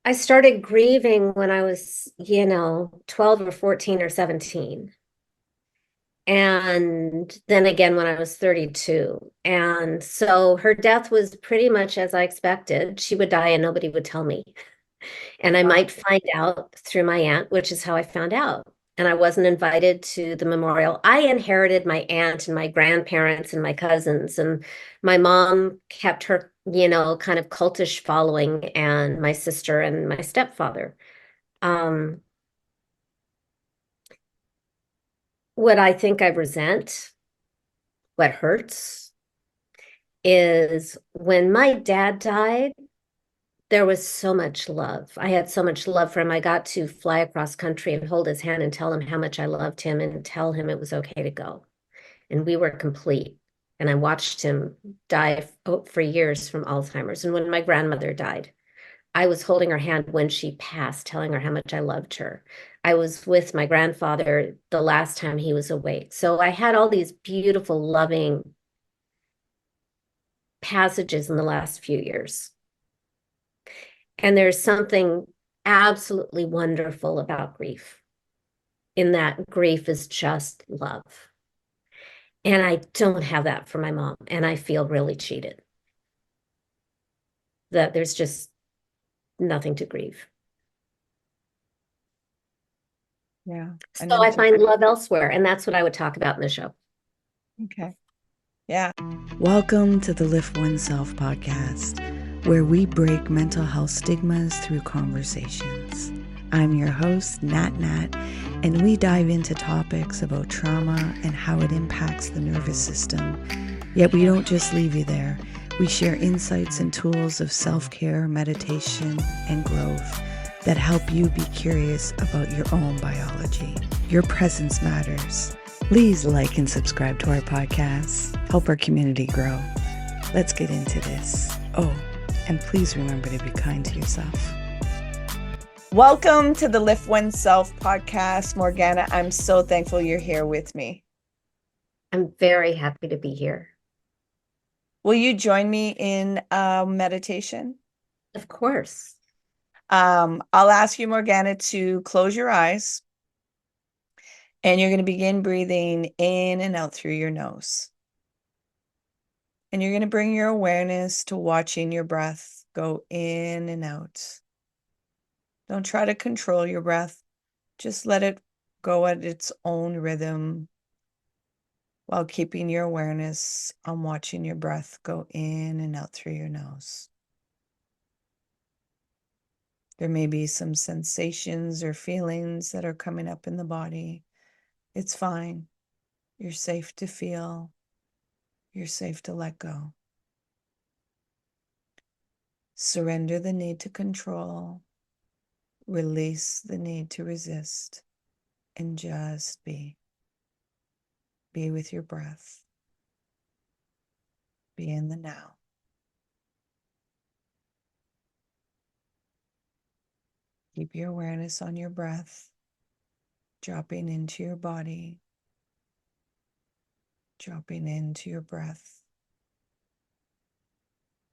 I started grieving when I was, 12 or 14 or 17. And then again when I was 32. And so her death was pretty much as I expected. She would die and nobody would tell me. And I Wow. might find out through my aunt, which is how I found out. And I wasn't invited to the memorial. I inherited my aunt and my grandparents and my cousins. And my mom kept her, kind of cultish following, and my sister and my stepfather. Um, what I think I resent, what hurts, is when my dad died, there was so much love. I had so much love for him. I got to fly across country and hold his hand and tell him how much I loved him and tell him it was okay to go. And we were complete. And I watched him die for years from Alzheimer's. And when my grandmother died, I was holding her hand when she passed, telling her how much I loved her. I was with my grandfather the last time he was awake. So I had all these beautiful, loving passages in the last few years. And there's something absolutely wonderful about grief, in that grief is just love. And I don't have that for my mom. And I feel really cheated that there's just nothing to grieve. Yeah, I know So I what you find love elsewhere. And that's what I would talk about in the show. Okay. Yeah. Welcome to the Lift Oneself podcast, where we break mental health stigmas through conversations. I'm your host, Nat Nat, and we dive into topics about trauma and how it impacts the nervous system. Yet we don't just leave you there. We share insights and tools of self-care, meditation, and growth that help you be curious about your own biology. Your presence matters. Please like and subscribe to our podcast. Help our community grow. Let's get into this. Oh, and please remember to be kind to yourself. Welcome to the Lift Oneself podcast, Morgana. I'm so thankful you're here with me. I'm very happy to be here. Will you join me in meditation? Of course. I'll ask you, Morgana, to close your eyes, and you're going to begin breathing in and out through your nose. And you're going to bring your awareness to watching your breath go in and out. Don't try to control your breath. Just let it go at its own rhythm while keeping your awareness on watching your breath go in and out through your nose. There may be some sensations or feelings that are coming up in the body. It's fine. You're safe to feel. You're safe to let go. Surrender the need to control. Release the need to resist, and just be. Be with your breath. Be in the now. Keep your awareness on your breath, dropping into your body, dropping into your breath,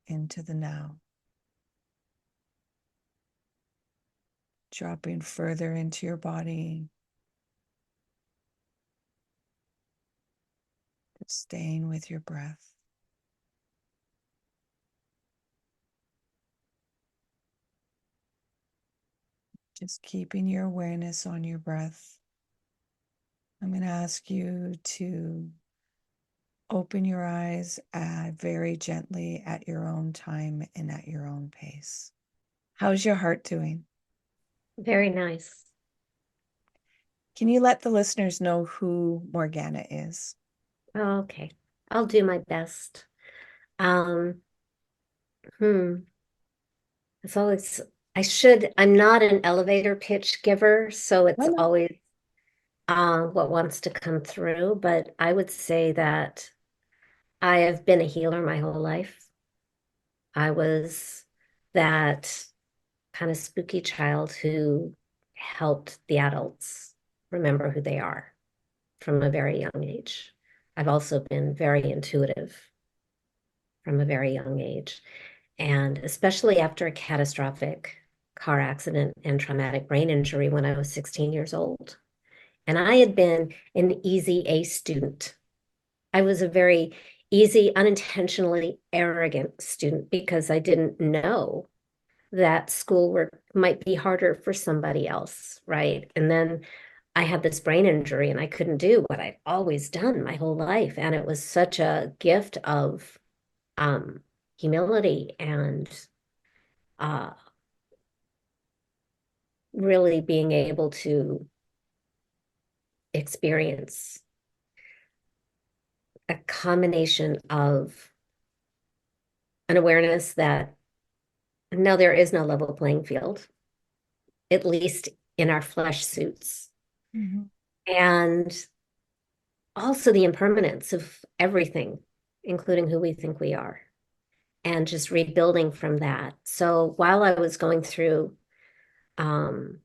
into the now. Dropping further into your body, just staying with your breath. Just keeping your awareness on your breath. I'm going to ask you to open your eyes very gently at your own time and at your own pace. How's your heart doing? Very nice. Can you let the listeners know who Morgana is? Okay. I'll do my best. Um, hmm. It's always, I'm not an elevator pitch giver, so I it's know. always what wants to come through. But I would say that I have been a healer my whole life. I was that kind of spooky child who helped the adults remember who they are from a very young age. I've also been very intuitive from a very young age. And especially after a catastrophic car accident and traumatic brain injury when I was 16 years old. And I had been an easy A student. I was a very easy, unintentionally arrogant student because I didn't know that schoolwork might be harder for somebody else, right? And then I had this brain injury and I couldn't do what I'd always done my whole life. And it was such a gift of um, humility and uh, really being able to experience a combination of an awareness that no, there is no level playing field, at least in our flesh suits. Mm-hmm. And also the impermanence of everything, including who we think we are, and just rebuilding from that. So while I was going through um,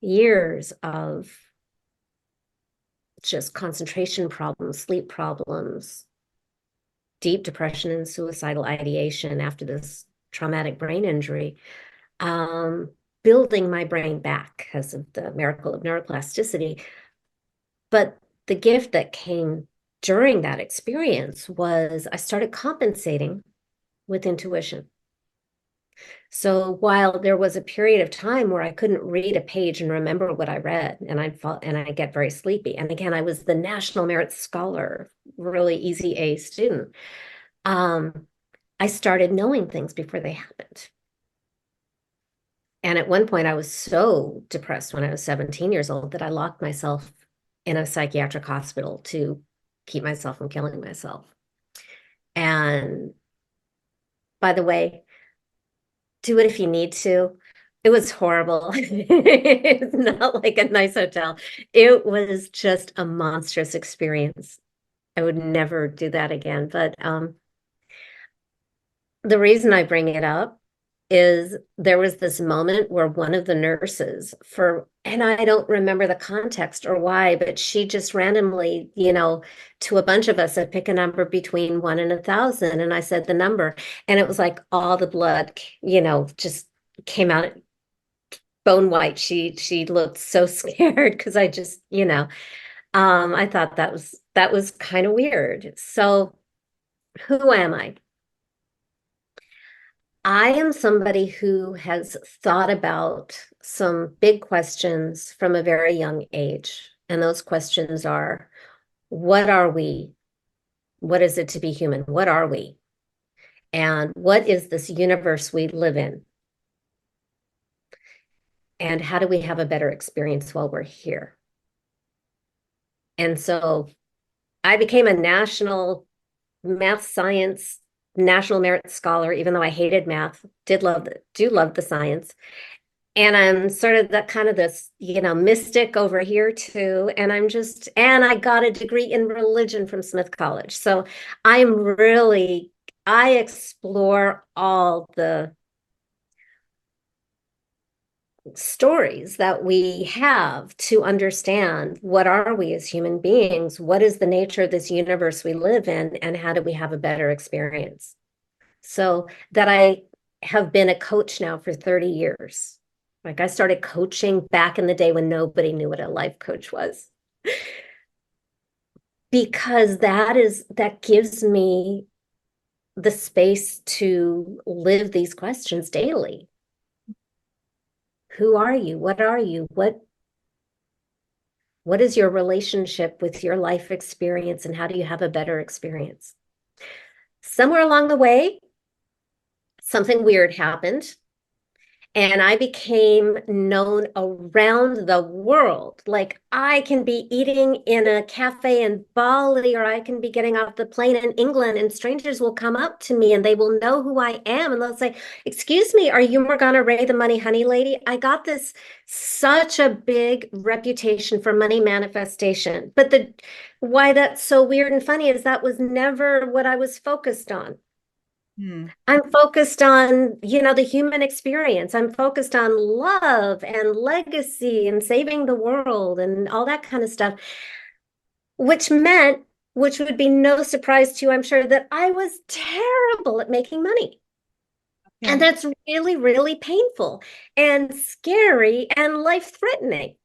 years of just concentration problems, sleep problems, deep depression and suicidal ideation after this traumatic brain injury, um, building my brain back because of the miracle of neuroplasticity. But the gift that came during that experience was I started compensating with intuition. So while there was a period of time where I couldn't read a page and remember what I read, and I'd fall and I get very sleepy. And again, I was the National Merit Scholar, really easy A student. I started knowing things before they happened. And at one point, I was so depressed when I was 17 years old that I locked myself in a psychiatric hospital to keep myself from killing myself. And by the way, do it if you need to. It was horrible. It's not like a nice hotel. It was just a monstrous experience. I would never do that again. But the reason I bring it up is there was this moment where one of the nurses and I don't remember the context or why, but she just randomly, to a bunch of us, said, pick a number between 1 and 1,000. And I said the number, and it was like all the blood, just came out bone white. She looked so scared because I just, I thought that was kind of weird. So who am I? I am somebody who has thought about some big questions from a very young age. And those questions are, what are we? What is it to be human? What are we? And what is this universe we live in? And how do we have a better experience while we're here? And so I became a national math science national merit scholar, even though I hated math, do love the science. And I'm sort of that kind of this, mystic over here too. And I got a degree in religion from Smith College. So I explore all the stories that we have to understand what are we as human beings, what is the nature of this universe we live in, and how do we have a better experience. So that I have been a coach now for 30 years. Like I started coaching back in the day when nobody knew what a life coach was. Because that gives me the space to live these questions daily. Who are you? What are you? What is your relationship with your life experience, and how do you have a better experience? Somewhere along the way, something weird happened. And I became known around the world. Like I can be eating in a cafe in Bali, or I can be getting off the plane in England, and strangers will come up to me and they will know who I am. And they'll say, excuse me, are you Morgana Ray, the money honey lady? I got this such a big reputation for money manifestation. But why that's so weird and funny is that was never what I was focused on. I'm focused on, the human experience. I'm focused on love and legacy and saving the world and all that kind of stuff, which would be no surprise to you, I'm sure, that I was terrible at making money. And Yeah. that's really, really painful and scary and life-threatening.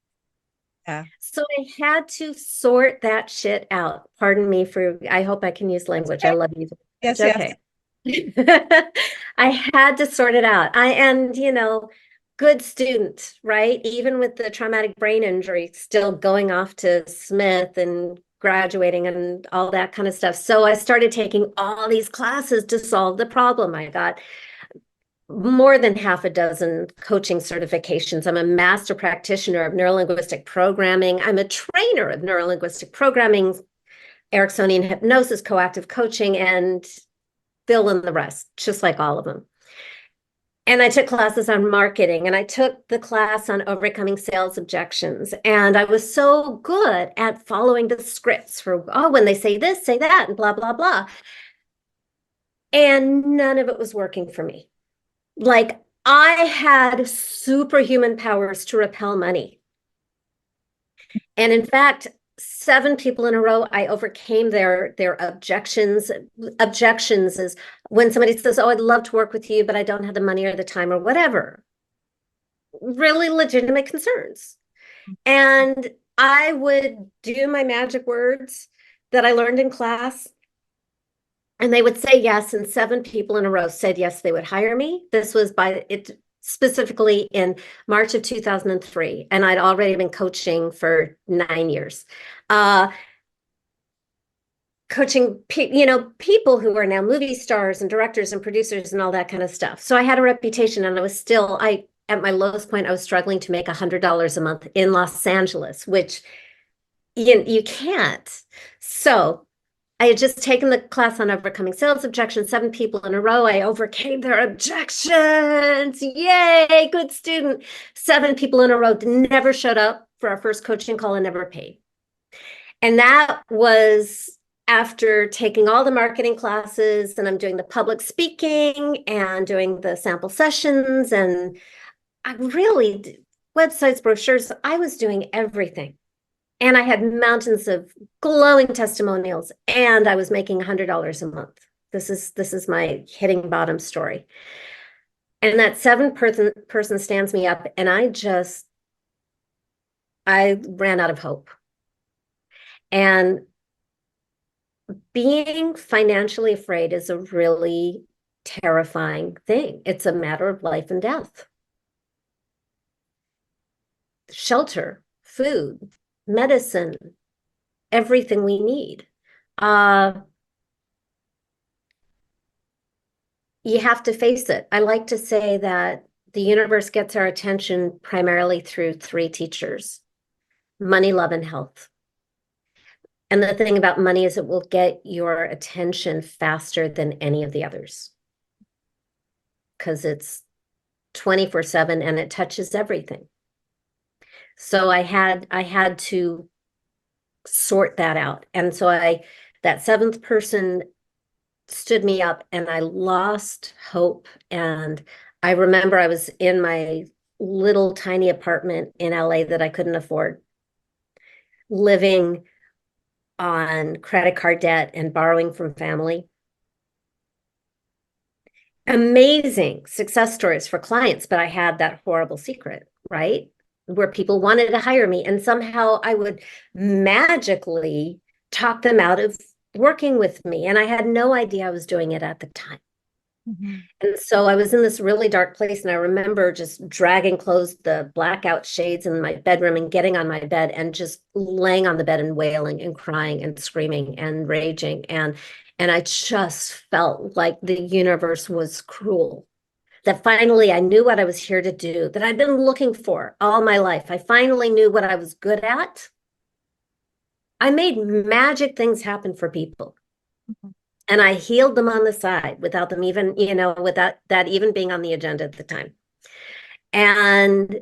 Yeah. So I had to sort that shit out. Pardon me for, I hope I can use language. I Okay. love using Yes, language. yes. Okay. I had to sort it out. And good student, right? Even with the traumatic brain injury, still going off to Smith and graduating and all that kind of stuff. So I started taking all these classes to solve the problem. I got more than half a dozen coaching certifications. I'm a master practitioner of neurolinguistic programming. I'm a trainer of neurolinguistic programming, Ericksonian hypnosis, coactive coaching, and fill in the rest, just like all of them. And I took classes on marketing, and I took the class on overcoming sales objections. And I was so good at following the scripts for, oh, when they say this, say that, and blah, blah, blah. And none of it was working for me. Like, I had superhuman powers to repel money. And in fact, 7 people in a row, I overcame their objections. Objections is when somebody says, "Oh, I'd love to work with you, but I don't have the money or the time or whatever." Really legitimate concerns. And I would do my magic words that I learned in class, and they would say yes, and 7 people in a row said yes, they would hire me. This was by it specifically in March of 2003, and I'd already been coaching for 9 years. Coaching people who are now movie stars and directors and producers and all that kind of stuff. So I had a reputation, and I at my lowest point, I was struggling to make $100 a month in Los Angeles, which you can't. So I had just taken the class on overcoming sales objections, 7 people in a row. I overcame their objections. Yay, good student. 7 people in a row never showed up for our first coaching call and never paid. And that was after taking all the marketing classes, and I'm doing the public speaking and doing the sample sessions. And I really, websites, brochures, I was doing everything. And I had mountains of glowing testimonials, and I was making $100 a month. This is my hitting bottom story. And that 7 person stands me up, and I ran out of hope. And being financially afraid is a really terrifying thing. It's a matter of life and death. Shelter, food, medicine, everything we need. You have to face it. I like to say that the universe gets our attention primarily through 3 teachers: money, love, and health. And the thing about money is it will get your attention faster than any of the others, because it's 24/7 and it touches everything. So I had to sort that out. And so that 7th person stood me up, and I lost hope. And I remember I was in my little tiny apartment in LA that I couldn't afford, living on credit card debt and borrowing from family. Amazing success stories for clients, but I had that horrible secret, right? Where people wanted to hire me, and somehow I would magically talk them out of working with me. And I had no idea I was doing it at the time. Mm-hmm. And so I was in this really dark place, and I remember just dragging closed the blackout shades in my bedroom and getting on my bed and just laying on the bed and wailing and crying and screaming and raging. And I just felt like the universe was cruel. That finally I knew what I was here to do, that I'd been looking for all my life. I finally knew what I was good at. I made magic things happen for people. Mm-hmm. And I healed them on the side without them even, without that even being on the agenda at the time. And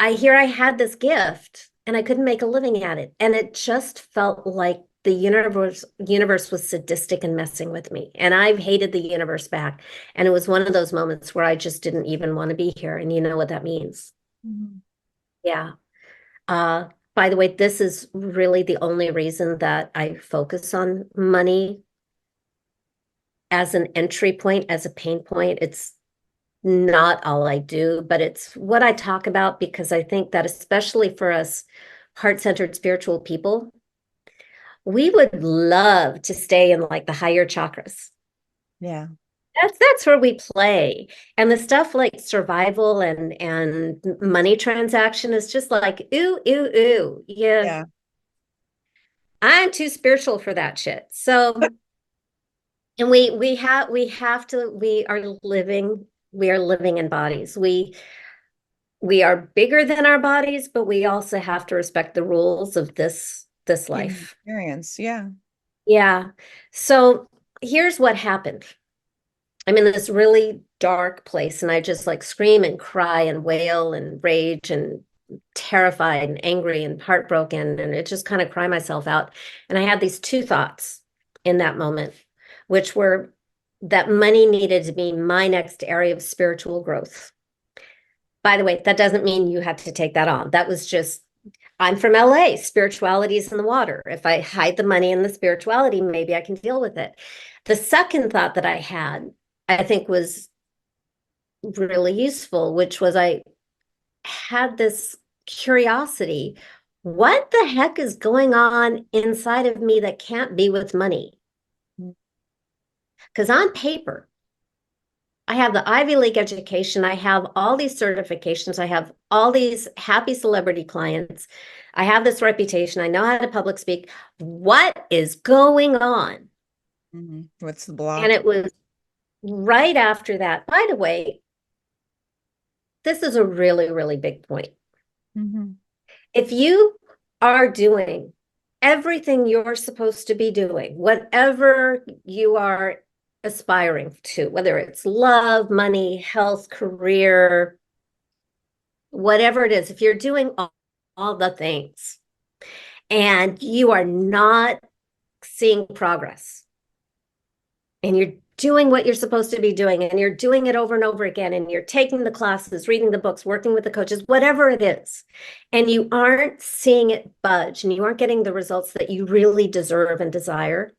I had this gift, and I couldn't make a living at it. And it just felt like the universe was sadistic and messing with me. And I've hated the universe back. And it was one of those moments where I just didn't even want to be here. And you know what that means. Mm-hmm. Yeah. By the way, this is really the only reason that I focus on money as an entry point, as a pain point. It's not all I do, but it's what I talk about because I think that especially for us heart-centered spiritual people, we would love to stay in like the higher chakras. Yeah. That's where we play. And the stuff like survival and money transaction is just like, ooh, ooh, ooh. Yeah, Yeah. I'm too spiritual for that shit. So, and we are living in bodies. We are bigger than our bodies, but we also have to respect the rules of this Human life. experience. Yeah. Yeah. So here's what happened. I'm in this really dark place and I just like scream and cry and wail and rage and terrified and angry and heartbroken and it just kind of cry myself out. And I had these two thoughts in that moment, which were that money needed to be my next area of spiritual growth. By the way, that doesn't mean you had to take that on. That was just, I'm from LA. Spirituality is in the water. If I hide the money in the spirituality, maybe I can deal with it. The second thought that I had, I think was really useful, which was I had this curiosity. What the heck is going on inside of me that can't be with money? Because on paper, I have the Ivy League education. I have all these certifications. I have all these happy celebrity clients. I have this reputation. I know how to public speak. What is going on? What's the And block? it was right after that. By the way, this is a really, really big point. Mm-hmm. If you are doing everything you're supposed to be doing, whatever you are aspiring to, whether it's love, money, health, career, whatever it is, if you're doing all the things and you are not seeing progress and you're doing what you're supposed to be doing and you're doing it over and over again and you're taking the classes, reading the books, working with the coaches, whatever it is, and you aren't seeing it budge and you aren't getting the results that you really deserve and desire,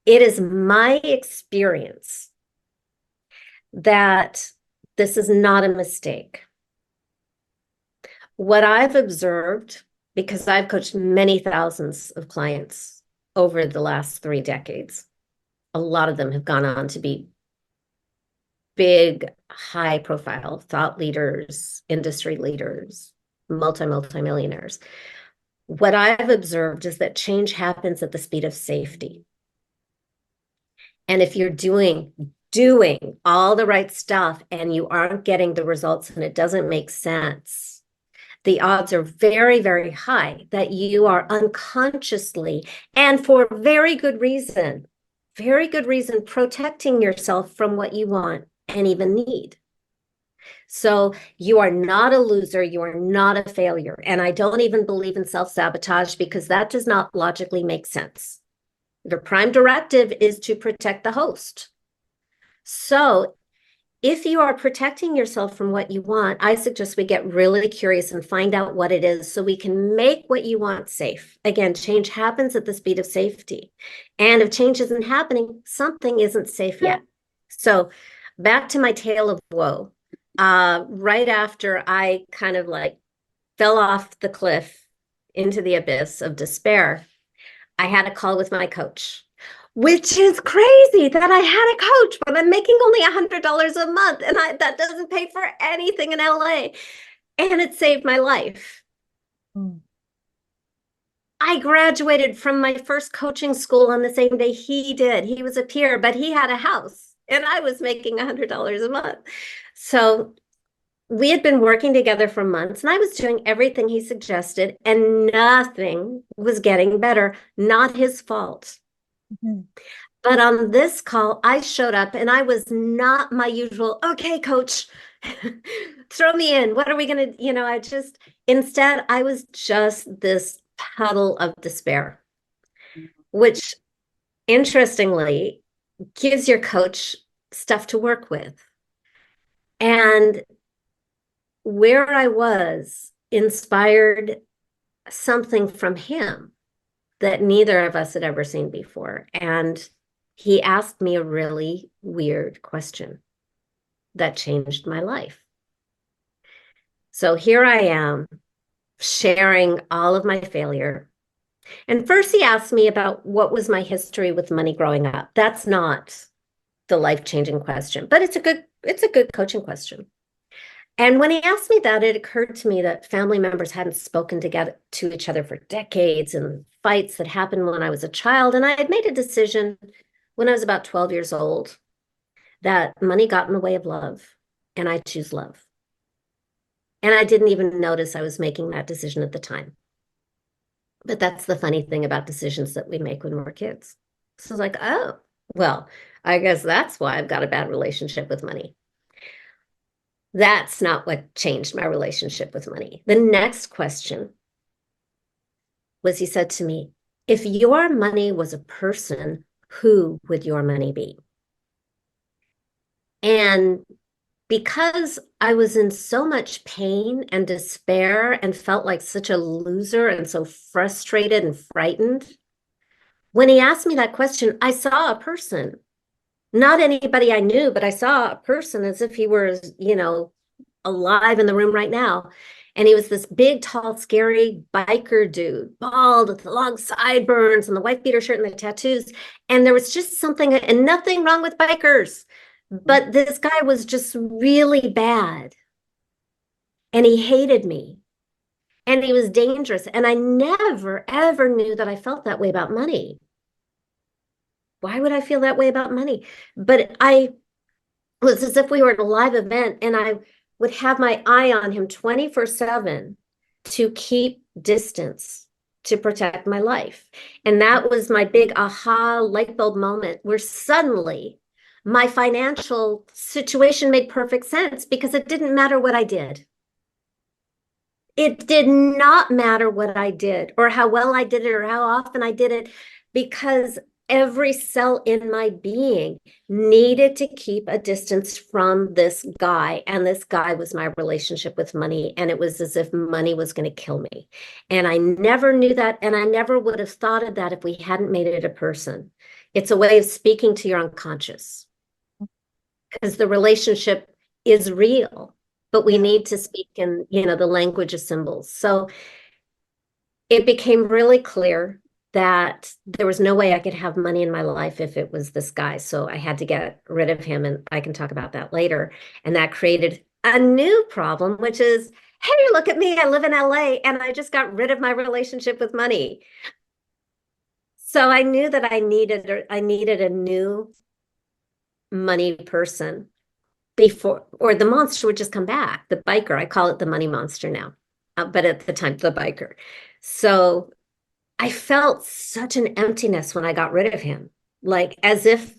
it is my experience that this is not a mistake. What I've observed, because I've coached many thousands of clients over the last 3 decades, a lot of them have gone on to be big, high profile thought leaders, industry leaders, multi-millionaires. What I've observed is that change happens at the speed of safety. And if you're doing all the right stuff and you aren't getting the results and it doesn't make sense, the odds are very, very high that you are unconsciously and for very good reason, protecting yourself from what you want and even need. So you are not a loser. You are not a failure. And I don't even believe in self-sabotage because that does not logically make sense. Your prime directive is to protect the host. So if you are protecting yourself from what you want, I suggest we get really curious and find out what it is so we can make what you want safe. Again, change happens at the speed of safety. And if change isn't happening, something isn't safe yet. So back to my tale of woe. Right after I kind of like fell off the cliff into the abyss of despair, I had a call with my coach, which is crazy that I had a coach, but I'm making only $100 a month and that doesn't pay for anything in LA. And it saved my life. Mm. I graduated from my first coaching school on the same day he did. He was a peer, but he had a house and I was making $100 a month. So we had been working together for months and I was doing everything he suggested and nothing was getting better. Not his fault. Mm-hmm. But on this call, I showed up and I was not my usual, okay, coach, throw me in. What are we going to, instead, I was just this puddle of despair, which interestingly gives your coach stuff to work with. And where I was inspired something from him that neither of us had ever seen before. And he asked me a really weird question. that changed my life. So here I am sharing all of my failure. And first he asked me about what was my history with money growing up. That's not the life-changing question, but it's a good coaching question. And when he asked me that, it occurred to me that family members hadn't spoken together to each other for decades, and fights that happened when I was a child. And I had made a decision when I was about 12 years old that money got in the way of love, and I choose love. And I didn't even notice I was making that decision at the time. But that's the funny thing about decisions that we make when we're kids. So it's like, oh, well, I guess that's why I've got a bad relationship with money. That's not what changed my relationship with money. The next question was, he said to me, if your money was a person, who would your money be? And because I was in so much pain and despair and felt like such a loser and so frustrated and frightened, when he asked me that question, I saw a person, not anybody I knew, but I saw a person as if he were, alive in the room right now. And he was this big, tall, scary biker dude, bald with the long sideburns and the white beater shirt and the tattoos. And there was just something, and nothing wrong with bikers, but this guy was just really bad. And he hated me. And he was dangerous. And I never, ever knew that I felt that way about money. Why would I feel that way about money? But I was as if we were at a live event, and I would have my eye on him 24/7 to keep distance, to protect my life. And that was my big aha light bulb moment, where suddenly my financial situation made perfect sense, because it didn't matter what I did. It did not matter what I did or how well I did it or how often I did it, because every cell in my being needed to keep a distance from this guy. And this guy was my relationship with money. And it was as if money was going to kill me. And I never knew that. And I never would have thought of that if we hadn't made it a person. It's a way of speaking to your unconscious, because the relationship is real, but we need to speak in, the language of symbols. So it became really clear that there was no way I could have money in my life if it was this guy. So I had to get rid of him, and I can talk about that later. And that created a new problem, which is, hey, look at me, I live in LA, and I just got rid of my relationship with money. So I knew that I needed a new money person before, or the monster would just come back. The biker, I call it the money monster now, but at the time, the biker. So I felt such an emptiness when I got rid of him, like as if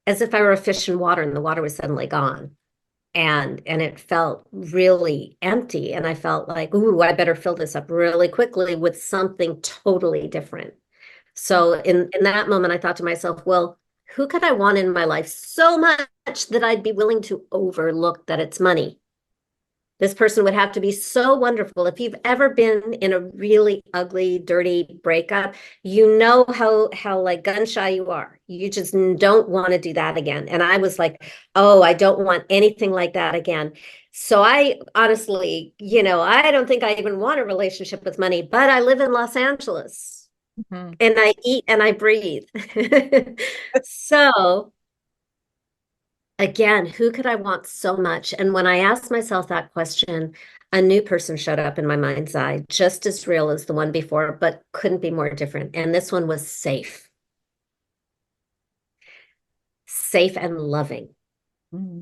I were a fish in water and the water was suddenly gone. And it felt really empty. And I felt like, ooh, I better fill this up really quickly with something totally different. So in that moment, I thought to myself, well, who could I want in my life so much that I'd be willing to overlook that it's money? This person would have to be so wonderful. If you've ever been in a really ugly, dirty breakup, you know how like gun shy you are. You just don't want to do that again. And I was like, oh, I don't want anything like that again. So I honestly, I don't think I even want a relationship with money, but I live in Los Angeles, and I eat and I breathe. So again, who could I want so much? And when I asked myself that question, a new person showed up in my mind's eye, just as real as the one before, but couldn't be more different. And this one was safe and loving.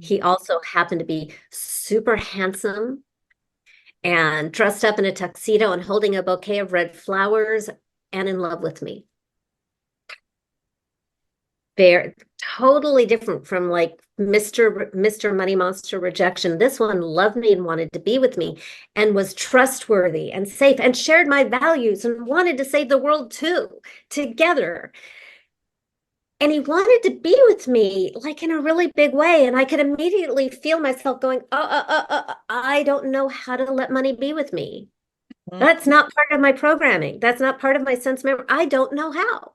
He also happened to be super handsome and dressed up in a tuxedo and holding a bouquet of red flowers and in love with me. They're totally different from like Mr. Money Monster rejection. This one loved me and wanted to be with me and was trustworthy and safe and shared my values and wanted to save the world too, together. And he wanted to be with me like in a really big way. And I could immediately feel myself going, I don't know how to let money be with me. That's not part of my programming. That's not part of my sense memory. I don't know how.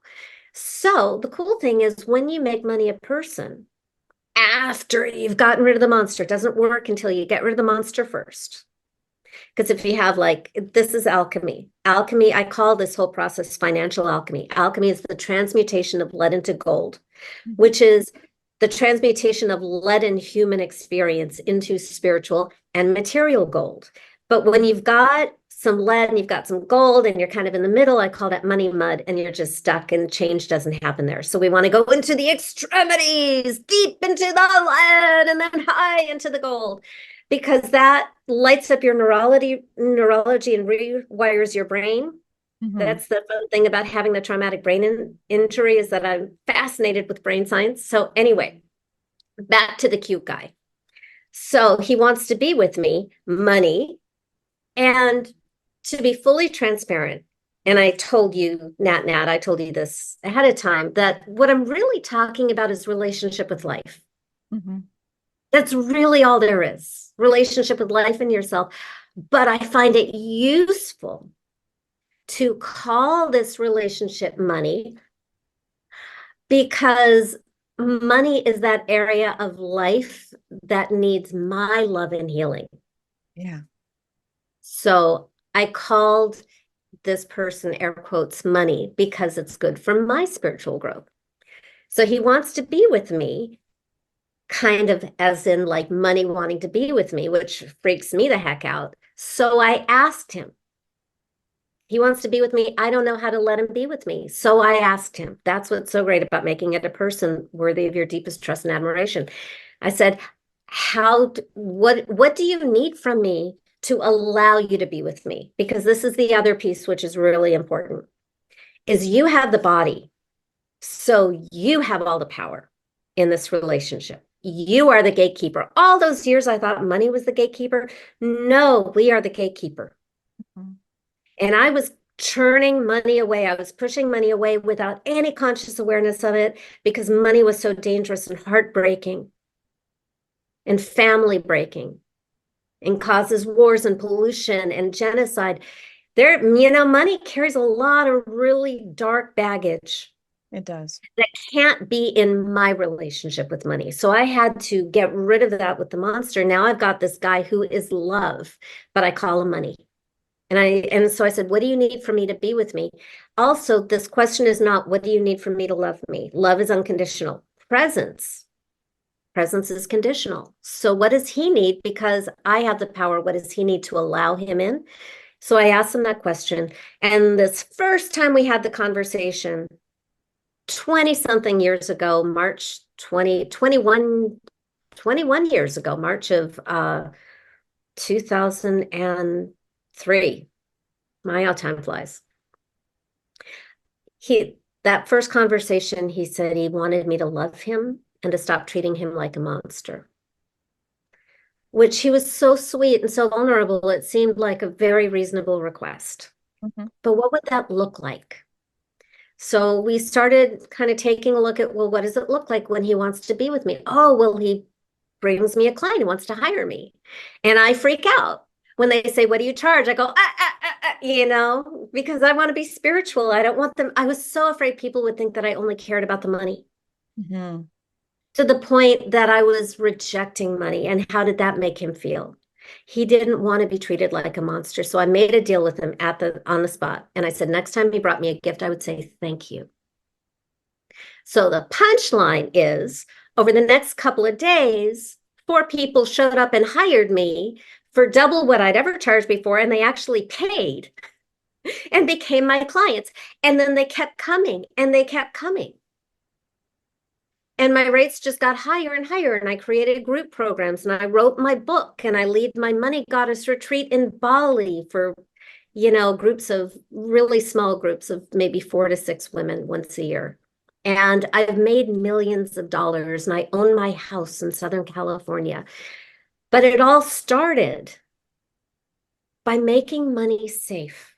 So the cool thing is, when you make money a person, after you've gotten rid of the monster. It doesn't work until you get rid of the monster first. Because if you have this is alchemy. Alchemy, I call this whole process financial alchemy. Alchemy is the transmutation of lead into gold, which is the transmutation of lead and human experience into spiritual and material gold. But when you've got some lead and you've got some gold and you're kind of in the middle, I call that money mud, and you're just stuck and change doesn't happen there. So we want to go into the extremities, deep into the lead and then high into the gold, because that lights up your neurology and rewires your brain. That's the fun thing about having the traumatic brain injury, is that I'm fascinated with brain science. So anyway, back to the cute guy. So he wants to be with me, money, and to be fully transparent. And I told you, Nat, I told you this ahead of time, that what I'm really talking about is relationship with life. That's really all there is, relationship with life and yourself. But I find it useful to call this relationship money, because money is that area of life that needs my love and healing. Yeah. So I called this person, air quotes, money, because it's good for my spiritual growth. So he wants to be with me, kind of as in like money wanting to be with me, which freaks me the heck out. So I asked him. He wants to be with me. I don't know how to let him be with me. So I asked him. That's what's so great about making it a person worthy of your deepest trust and admiration. I said, what do you need from me to allow you to be with me? Because this is the other piece, which is really important, is you have the body. So you have all the power in this relationship. You are the gatekeeper. All those years I thought money was the gatekeeper. No, we are the gatekeeper. And I was churning money away. I was pushing money away without any conscious awareness of it, because money was so dangerous and heartbreaking and family breaking and causes wars and pollution and genocide. Money carries a lot of really dark baggage. It does. That can't be in my relationship with money. So I had to get rid of that with the monster. Now I've got this guy who is love, but I call him money. And so I said, what do you need for me to be with me? Also, this question is not, what do you need for me to love me? Love is unconditional. Presence is conditional. So what does he need? Because I have the power. What does he need to allow him in? So I asked him that question. And this first time we had the conversation, 20 something years ago, March 2021, 21 years ago, March of 2003. My, how time flies. That first conversation, he said he wanted me to love him and to stop treating him like a monster, which he was so sweet and so vulnerable. It seemed like a very reasonable request. But what would that look like? So we started kind of taking a look at, well, what does it look like when he wants to be with me? Oh, well, he brings me a client who wants to hire me. And I freak out when they say, what do you charge? I go, because I want to be spiritual. I don't want them. I was so afraid people would think that I only cared about the money. To the point that I was rejecting money. And how did that make him feel? He didn't want to be treated like a monster. So I made a deal with him on the spot. And I said, next time he brought me a gift, I would say, thank you. So the punchline is, over the next couple of days, 4 people showed up and hired me for double what I'd ever charged before. And they actually paid and became my clients. And then they kept coming and they kept coming. And my rates just got higher and higher. And I created group programs and I wrote my book and I lead my money goddess retreat in Bali for, groups of really small groups of maybe 4 to 6 women once a year. And I've made millions of dollars and I own my house in Southern California. But it all started by making money safe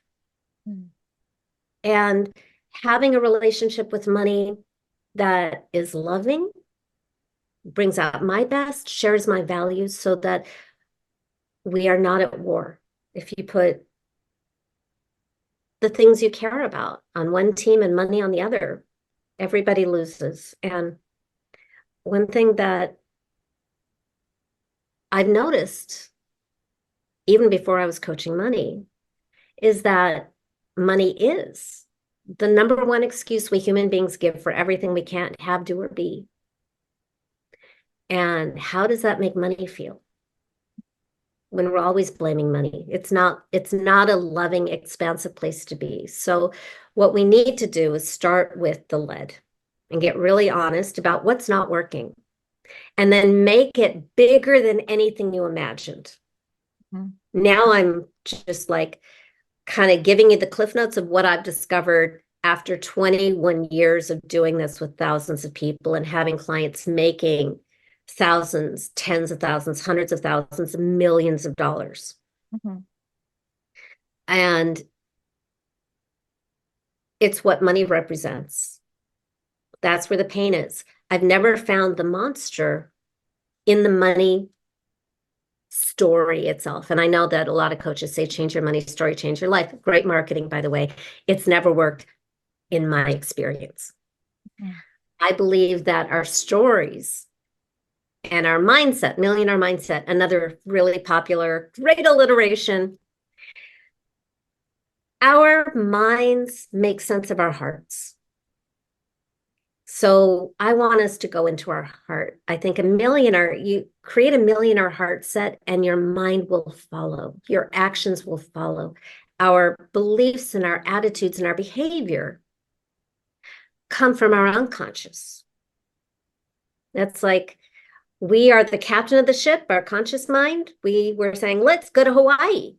and having a relationship with money that is loving, brings out my best, shares my values, so that we are not at war. If you put the things you care about on one team and money on the other, everybody loses. And one thing that I've noticed, even before I was coaching money, is that money is the number one excuse we human beings give for everything we can't have, do, or be. And how does that make money feel when we're always blaming money? It's not a loving, expansive place to be. So what we need to do is start with the lead and get really honest about what's not working, and then make it bigger than anything you imagined. Mm-hmm. Now I'm just like kind of giving you the cliff notes of what I've discovered after 21 years of doing this with thousands of people and having clients making thousands, tens of thousands, hundreds of thousands, millions of dollars. Mm-hmm. And it's what money represents. That's where the pain is. I've never found the monster in the money story itself. And I know that a lot of coaches say, change your money story, change your life. Great marketing, by the way. It's never worked in my experience. Mm-hmm. I believe that our stories and our mindset, millionaire mindset, another really popular, great alliteration. Our minds make sense of our hearts. So I want us to go into our heart. I think you create a millionaire heart set and your mind will follow. Your actions will follow. Our beliefs and our attitudes and our behavior come from our unconscious. That's like, we are the captain of the ship, our conscious mind. We were saying, let's go to Hawaii.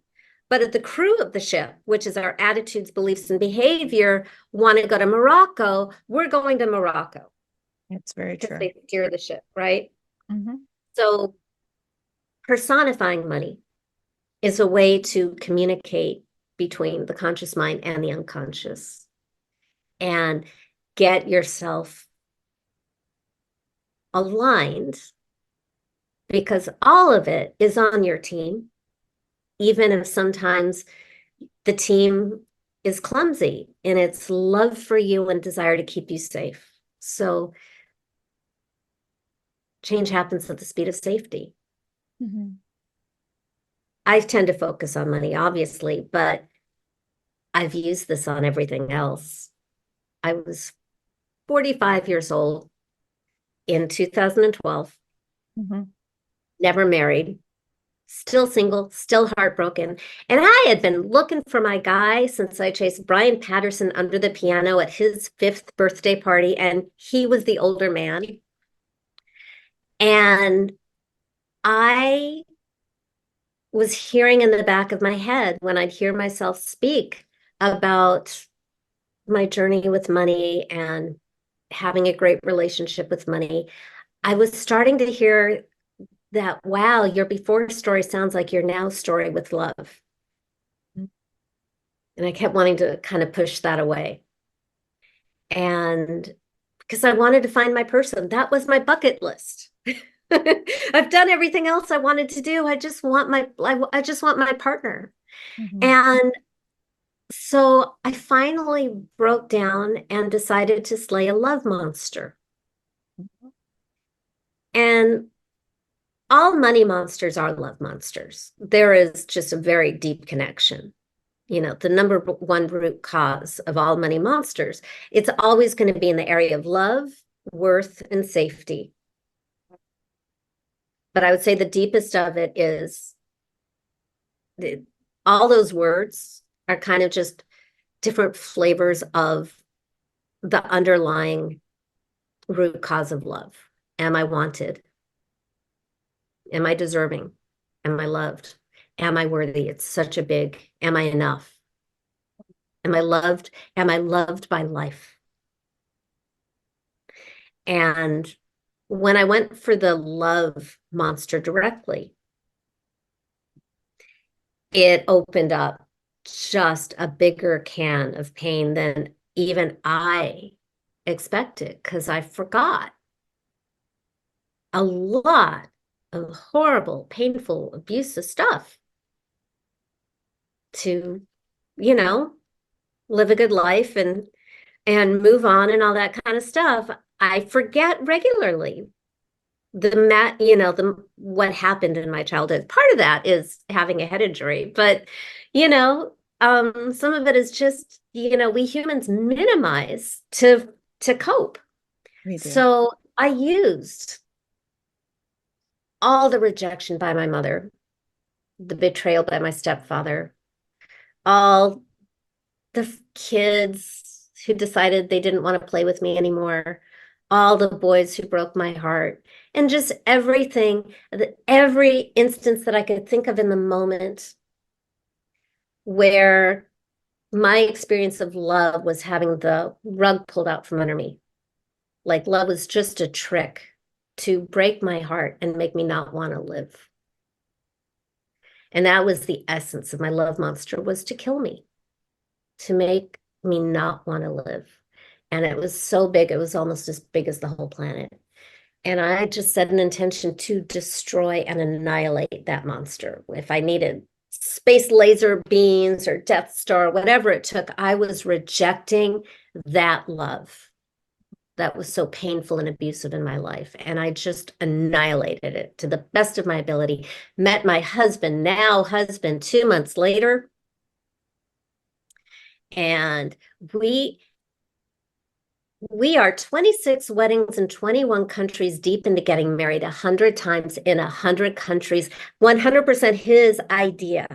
But at the crew of the ship, which is our attitudes, beliefs, and behavior, want to go to Morocco, we're going to Morocco. It's very true. They steer the ship, right? Mm-hmm. So personifying money is a way to communicate between the conscious mind and the unconscious and get yourself aligned, because all of it is on your team, even if sometimes the team is clumsy in its love for you and desire to keep you safe. So change happens at the speed of safety. Mm-hmm. I tend to focus on money, obviously, but I've used this on everything else. I was 45 years old in 2012, mm-hmm. Never married, still single, still heartbroken. And I had been looking for my guy since I chased Brian Patterson under the piano at his 5th birthday party, and he was the older man. And I was hearing in the back of my head when I'd hear myself speak about my journey with money and having a great relationship with money, I was starting to hear that, wow, your before story sounds like your now story with love. And I kept wanting to kind of push that away. And because I wanted to find my person, that was my bucket list. I've done everything else I wanted to do. I just want my partner. Mm-hmm. And so I finally broke down and decided to slay a love monster. Mm-hmm. And all money monsters are love monsters. There is just a very deep connection. You know, the number one root cause of all money monsters, it's always going to be in the area of love, worth, and safety. But I would say the deepest of it is all those words are kind of just different flavors of the underlying root cause of love. Am I wanted? Am I deserving? Am I loved? Am I worthy? It's such a big, am I enough? Am I loved? Am I loved by life? And when I went for the love monster directly, it opened up just a bigger can of pain than even I expected, because I forgot a lot of horrible, painful, abusive stuff to, live a good life and move on and all that kind of stuff. I forget regularly the what happened in my childhood. Part of that is having a head injury, but some of it is just, we humans minimize to cope. We do. So I used all the rejection by my mother, the betrayal by my stepfather, all the kids who decided they didn't want to play with me anymore, all the boys who broke my heart, and just everything, every instance that I could think of in the moment where my experience of love was having the rug pulled out from under me. Like love was just a trick to break my heart and make me not want to live. And that was the essence of my love monster, was to kill me, to make me not want to live. And it was so big, it was almost as big as the whole planet. And I just set an intention to destroy and annihilate that monster. If I needed space laser beams or Death Star, whatever it took, I was rejecting that love that was so painful and abusive in my life. And I just annihilated it to the best of my ability. Met my husband, now husband, 2 months later. And we are 26 weddings in 21 countries deep into getting married 100 times in 100 countries. 100% his idea.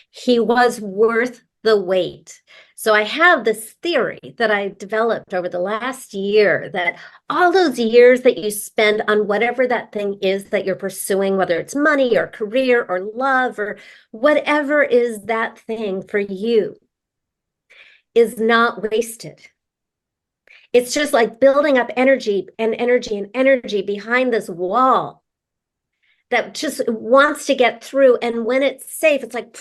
He was worth the wait. So I have this theory that I developed over the last year, that all those years that you spend on whatever that thing is that you're pursuing, whether it's money or career or love or whatever is that thing for you, is not wasted. It's just like building up energy and energy and energy behind this wall that just wants to get through. And when it's safe, it's like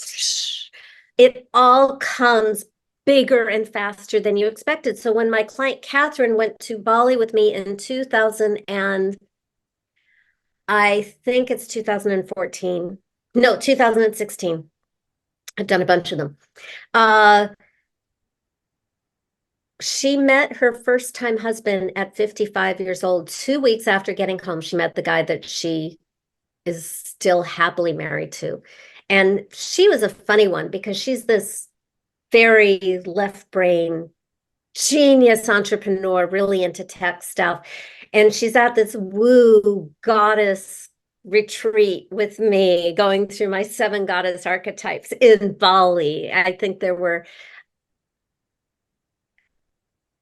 it all comes bigger and faster than you expected. So when my client Catherine went to Bali with me in 2000, and I think it's 2014, no, 2016. I've done a bunch of them. She met her first time husband at 55 years old. 2 weeks after getting home, she met the guy that she is still happily married to. And she was a funny one because she's this very left brain genius entrepreneur, really into tech stuff. And she's at this woo goddess retreat with me, going through my 7 goddess archetypes in Bali. I think there were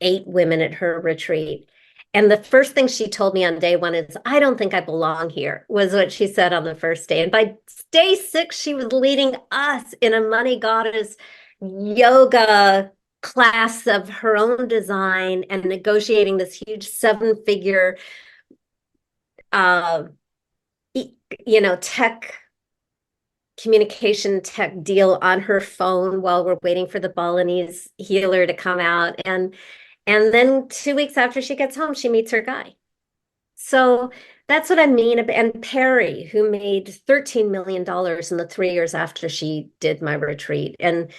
8 women at her retreat. And the first thing she told me on day 1 is, I don't think I belong here, was what she said on the first day. And by day 6, she was leading us in a money goddess yoga class of her own design and negotiating this huge 7-figure, tech communication tech deal on her phone while we're waiting for the Balinese healer to come out. And then 2 weeks after she gets home, she meets her guy. So that's what I mean. And Perry, who made $13 million in the 3 years after she did my retreat. And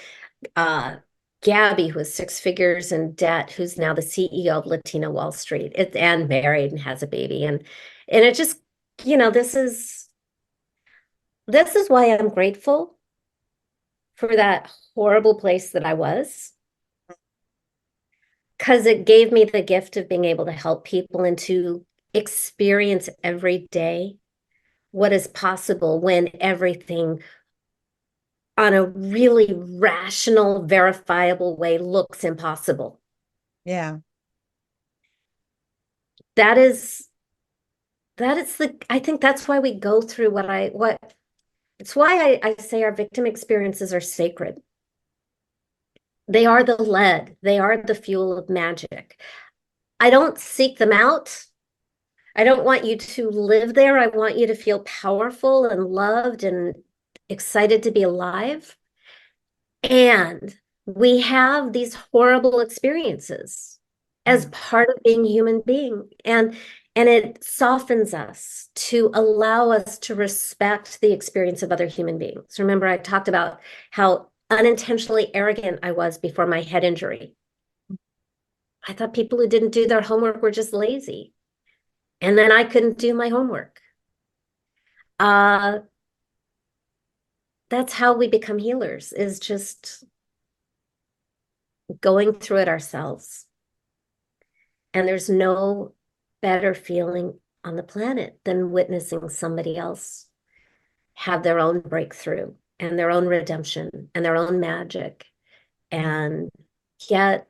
Gabby, who was 6 figures in debt, who's now the CEO of Latina Wall Street, and married and has a baby. And it just, this is why I'm grateful for that horrible place that I was, because it gave me the gift of being able to help people and to experience every day what is possible when everything on a really rational, verifiable way looks impossible. Yeah. I think that's why we go through it's why I say our victim experiences are sacred. They are the lead. They are the fuel of magic. I don't seek them out. I don't want you to live there. I want you to feel powerful and loved and excited to be alive. And we have these horrible experiences as part of being human being. And it softens us to allow us to respect the experience of other human beings. Remember, I talked about how unintentionally arrogant I was before my head injury. I thought people who didn't do their homework were just lazy. And then I couldn't do my homework. Uh, that's how we become healers, is just going through it ourselves. And there's no better feeling on the planet than witnessing somebody else have their own breakthrough and their own redemption and their own magic and get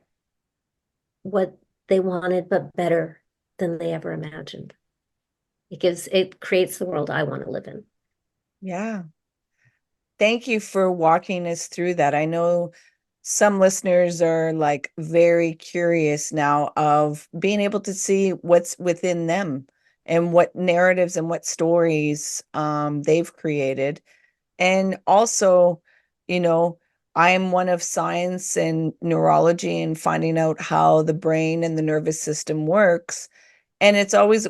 what they wanted, but better than they ever imagined. It creates the world I want to live in. Yeah. Thank you for walking us through that. I know some listeners are like very curious now of being able to see what's within them and what narratives and what stories they've created. And also, you know, I'm one of science and neurology and finding out how the brain and the nervous system works. And it's always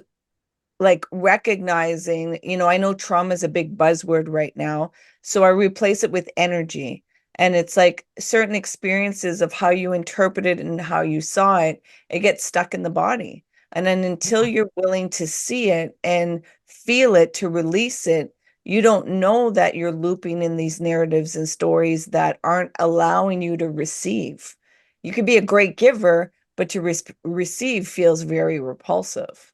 like recognizing, I know trauma is a big buzzword right now. So I replace it with energy. And it's like certain experiences of how you interpret it and how you saw it, it gets stuck in the body. And then until you're willing to see it and feel it to release it, you don't know that you're looping in these narratives and stories that aren't allowing you to receive. You could be a great giver, but to receive feels very repulsive.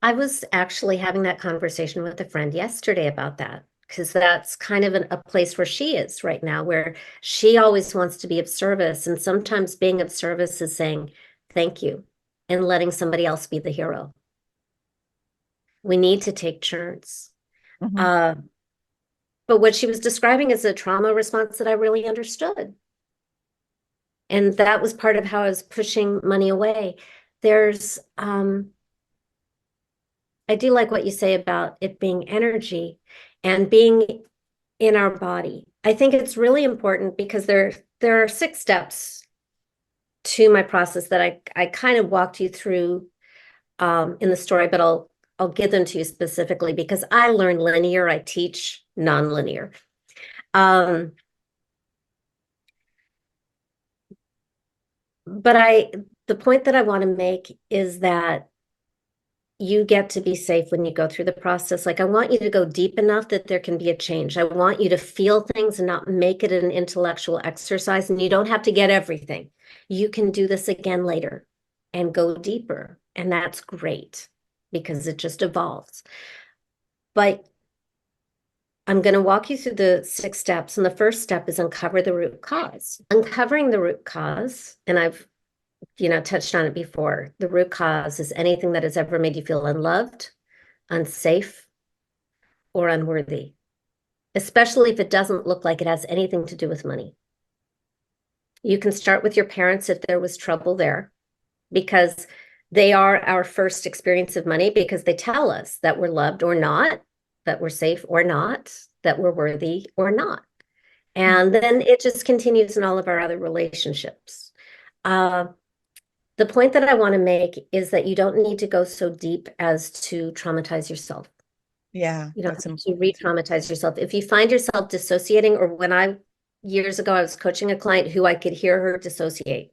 I was actually having that conversation with a friend yesterday about that, because that's kind of a place where she is right now, where she always wants to be of service. And sometimes being of service is saying thank you and letting somebody else be the hero. We need to take turns. Mhm. Uh, but what she was describing is a trauma response that I really understood. And that was part of how I was pushing money away. I do like what you say about it being energy and being in our body. I think it's really important because there are 6 steps to my process that I kind of walked you through in the story, but I'll give them to you specifically because I learn linear, I teach nonlinear. Um, but the point that I want to make is that you get to be safe when you go through the process. Like, I want you to go deep enough that there can be a change. I want you to feel things and not make it an intellectual exercise. And you don't have to get everything. You can do this again later and go deeper. And that's great because it just evolves. But I'm going to walk you through the 6 steps. And the first step is uncover the root cause. Uncovering the root cause, and I've touched on it before. The root cause is anything that has ever made you feel unloved, unsafe, or unworthy, especially if it doesn't look like it has anything to do with money. You can start with your parents if there was trouble there, because they are our first experience of money, because they tell us that we're loved or not, that we're safe or not, that we're worthy or not. And then it just continues in all of our other relationships. The point that I want to make is that you don't need to go so deep as to traumatize yourself. Yeah, You don't that's have to important. re-traumatize yourself. If you find yourself dissociating, or years ago, I was coaching a client who I could hear her dissociate.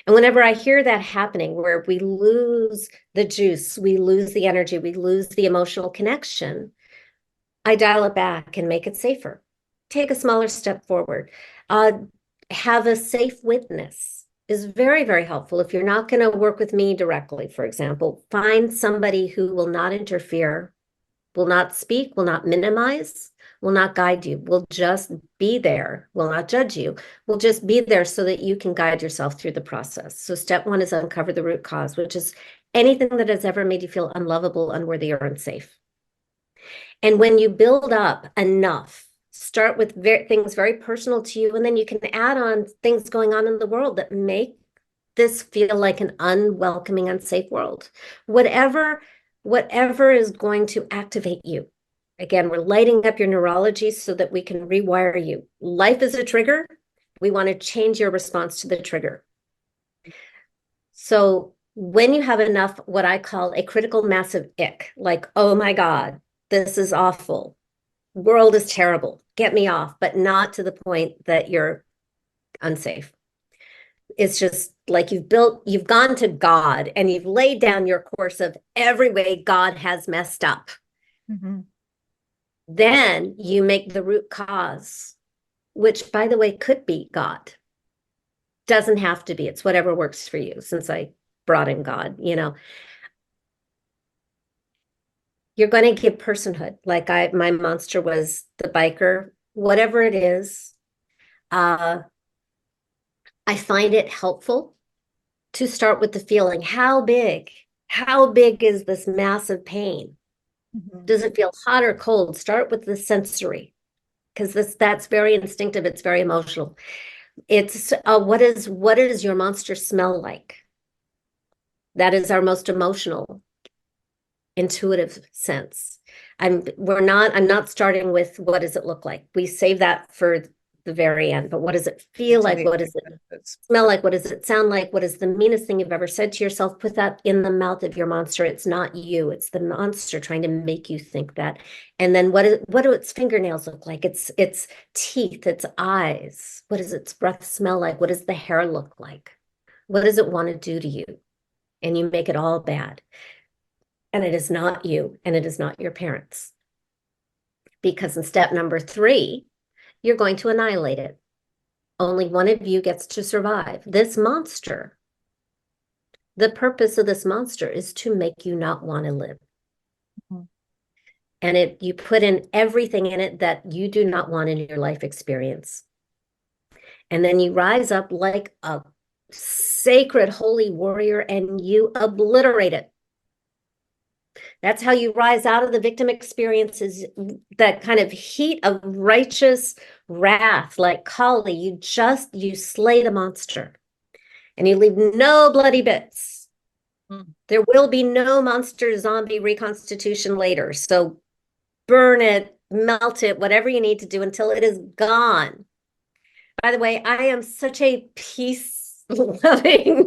And whenever I hear that happening, where we lose the juice, we lose the energy, we lose the emotional connection, I dial it back and make it safer. Take a smaller step forward. Have a safe witness is very, very helpful. If you're not going to work with me directly, for example, find somebody who will not interfere, will not speak, will not minimize, will not guide you, will just be there, will not judge you, will just be there so that you can guide yourself through the process. So step 1 is uncover the root cause, which is anything that has ever made you feel unlovable, unworthy, or unsafe. And when you build up enough, start with things very personal to you, and then you can add on things going on in the world that make this feel like an unwelcoming, unsafe world. Whatever is going to activate you. Again, we're lighting up your neurology so that we can rewire you. Life is a trigger. We want to change your response to the trigger. So when you have enough, what I call a critical mass of ick, like, oh my God, this is awful. World is terrible. Get me off, but not to the point that you're unsafe. It's just like you've gone to God and you've laid down your course of every way God has messed up. Mm-hmm. Then you make the root cause, which, by the way, could be God. Doesn't have to be. It's whatever works for you, since I brought in God, You're going to give personhood. Like my monster was the biker, whatever it is. I find it helpful to start with the feeling. How big? How big is this massive pain? Mm-hmm. Does it feel hot or cold? Start with the sensory, because that's very instinctive. It's very emotional. It's what does your monster smell like? That is our most emotional, intuitive sense. I'm not starting with what does it look like. We save that for the very end, but what does it feel like? What does it smell like? What does it sound like? What is the meanest thing you've ever said to yourself? Put that in the mouth of your monster. It's not you, it's the monster trying to make you think that. And then what do its fingernails look like? Its teeth, its eyes. What does its breath smell like? What does the hair look like? What does it want to do to you? And you make it all bad. And it is not you, and it is not your parents. Because in step number 3, you're going to annihilate it. Only one of you gets to survive. This monster, the purpose of this monster is to make you not want to live. Mm-hmm. And you put in everything in it that you do not want in your life experience. And then you rise up like a sacred holy warrior and you obliterate it. That's how you rise out of the victim experiences, that kind of heat of righteous wrath, like Kali. You slay the monster and you leave no bloody bits. There will be no monster zombie reconstitution later. So burn it, melt it, whatever you need to do until it is gone. By the way, I am such a peace loving,